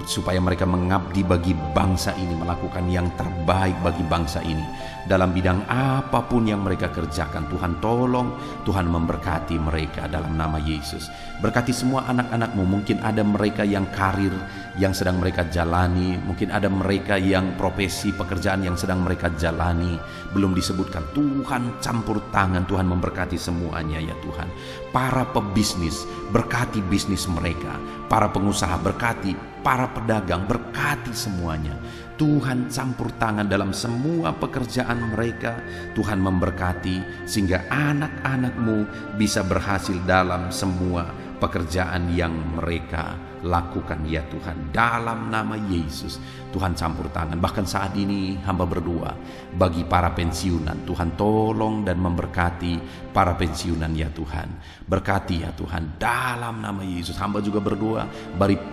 supaya mereka mengabdi bagi bangsa ini, melakukan yang terbaik bagi bangsa ini. Dalam bidang apapun yang mereka kerjakan, Tuhan tolong, Tuhan memberkati mereka dalam nama Yesus. Berkati semua anak-anak-Mu. Mungkin ada mereka yang karir yang sedang mereka jalani, mungkin ada mereka yang profesi pekerjaan yang sedang mereka jalani belum disebutkan. Tuhan campur tangan, Tuhan memberkati semuanya ya Tuhan. Para pebisnis, berkati bisnis mereka. Para pengusaha, berkati. Para pedagang, berkati semuanya. Tuhan campur tangan dalam semua pekerjaan mereka. Tuhan memberkati sehingga anak-anak-Mu bisa berhasil dalam semua pekerjaan yang mereka lakukan ya Tuhan. Dalam nama Yesus, Tuhan campur tangan. Bahkan saat ini hamba berdoa bagi para pensiunan. Tuhan tolong dan memberkati para pensiunan ya Tuhan. Berkati ya Tuhan dalam nama Yesus. Hamba juga berdoa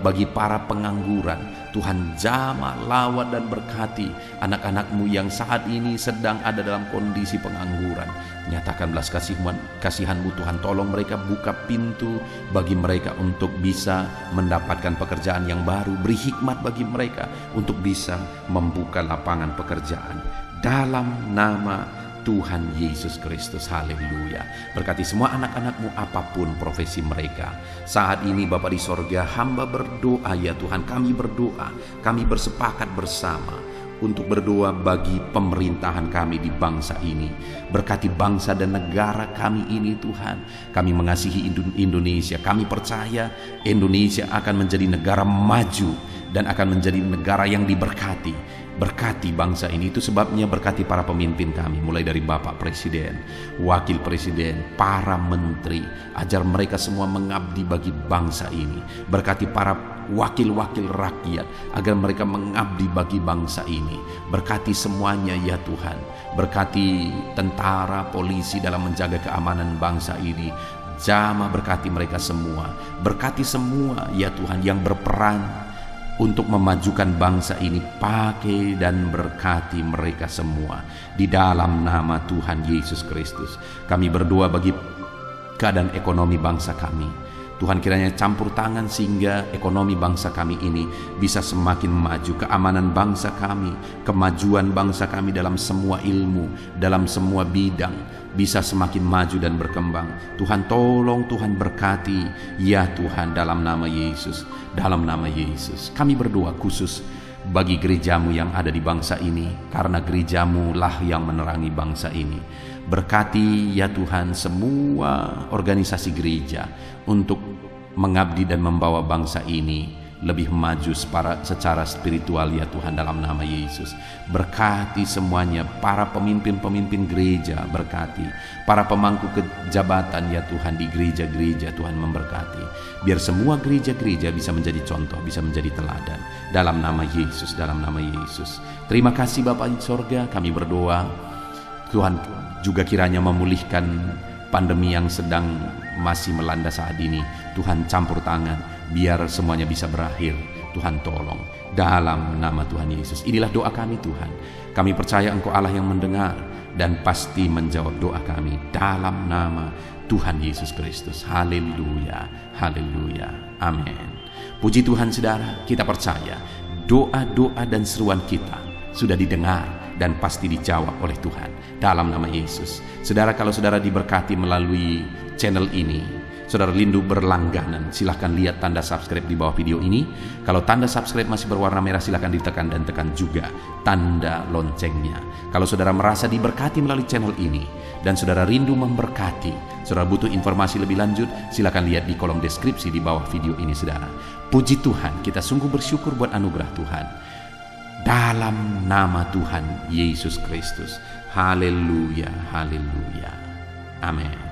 bagi para pengangguran. Tuhan jamah, lawat dan berkati anak-anak-Mu yang saat ini sedang ada dalam kondisi pengangguran. Nyatakan belas kasihan-Mu Tuhan. Tolong mereka, buka pintu bagi mereka untuk bisa mendapatkan pekerjaan yang baru. Beri hikmat bagi mereka untuk bisa membuka lapangan pekerjaan dalam nama Tuhan Yesus Kristus. Haleluya. Berkati semua anak-anak-Mu apapun profesi mereka. Saat ini Bapa di sorga, hamba berdoa ya Tuhan. Kami berdoa, kami bersepakat bersama untuk berdoa bagi pemerintahan kami di bangsa ini. Berkati bangsa dan negara kami ini Tuhan. Kami mengasihi Indonesia. Kami percaya Indonesia akan menjadi negara maju dan akan menjadi negara yang diberkati. Berkati bangsa ini. Itu sebabnya berkati para pemimpin kami, mulai dari Bapak Presiden, Wakil Presiden, para menteri. Ajar mereka semua mengabdi bagi bangsa ini. Berkati para wakil-wakil rakyat agar mereka mengabdi bagi bangsa ini. Berkati semuanya ya Tuhan. Berkati tentara, polisi dalam menjaga keamanan bangsa ini. Jamah berkati mereka semua. Berkati semua ya Tuhan yang berperan untuk memajukan bangsa ini. Pakai dan berkati mereka semua di dalam nama Tuhan Yesus Kristus. Kami berdoa bagi keadaan ekonomi bangsa kami. Tuhan kiranya campur tangan sehingga ekonomi bangsa kami ini bisa semakin maju. Keamanan bangsa kami, kemajuan bangsa kami dalam semua ilmu, dalam semua bidang bisa semakin maju dan berkembang. Tuhan tolong, Tuhan berkati ya Tuhan dalam nama Yesus. Dalam nama Yesus kami berdoa khusus bagi gerejamu yang ada di bangsa ini, karena gerejamu lah yang menerangi bangsa ini. Berkati ya Tuhan semua organisasi gereja untuk mengabdi dan membawa bangsa ini lebih maju secara spiritual ya Tuhan dalam nama Yesus. Berkati semuanya, para pemimpin-pemimpin gereja berkati, para pemangku kejabatan ya Tuhan di gereja-gereja Tuhan memberkati. Biar semua gereja-gereja bisa menjadi contoh, bisa menjadi teladan dalam nama Yesus, dalam nama Yesus. Terima kasih Bapa di sorga, kami berdoa Tuhan juga kiranya memulihkan pandemi yang sedang masih melanda saat ini. Tuhan campur tangan biar semuanya bisa berakhir. Tuhan tolong dalam nama Tuhan Yesus. Inilah doa kami Tuhan. Kami percaya Engkau Allah yang mendengar dan pasti menjawab doa kami dalam nama Tuhan Yesus Kristus. Haleluya, haleluya, amin. Puji Tuhan saudara, kita percaya doa-doa dan seruan kita sudah didengar dan pasti dijawab oleh Tuhan dalam nama Yesus. Saudara, kalau saudara diberkati melalui channel ini, saudara rindu berlangganan, silahkan lihat tanda subscribe di bawah video ini. Kalau tanda subscribe masih berwarna merah, silahkan ditekan dan tekan juga tanda loncengnya. Kalau saudara merasa diberkati melalui channel ini dan saudara rindu memberkati, saudara butuh informasi lebih lanjut, silahkan lihat di kolom deskripsi di bawah video ini saudara. Puji Tuhan, kita sungguh bersyukur buat anugerah Tuhan dalam nama Tuhan Yesus Kristus. Haleluya, haleluya, amin.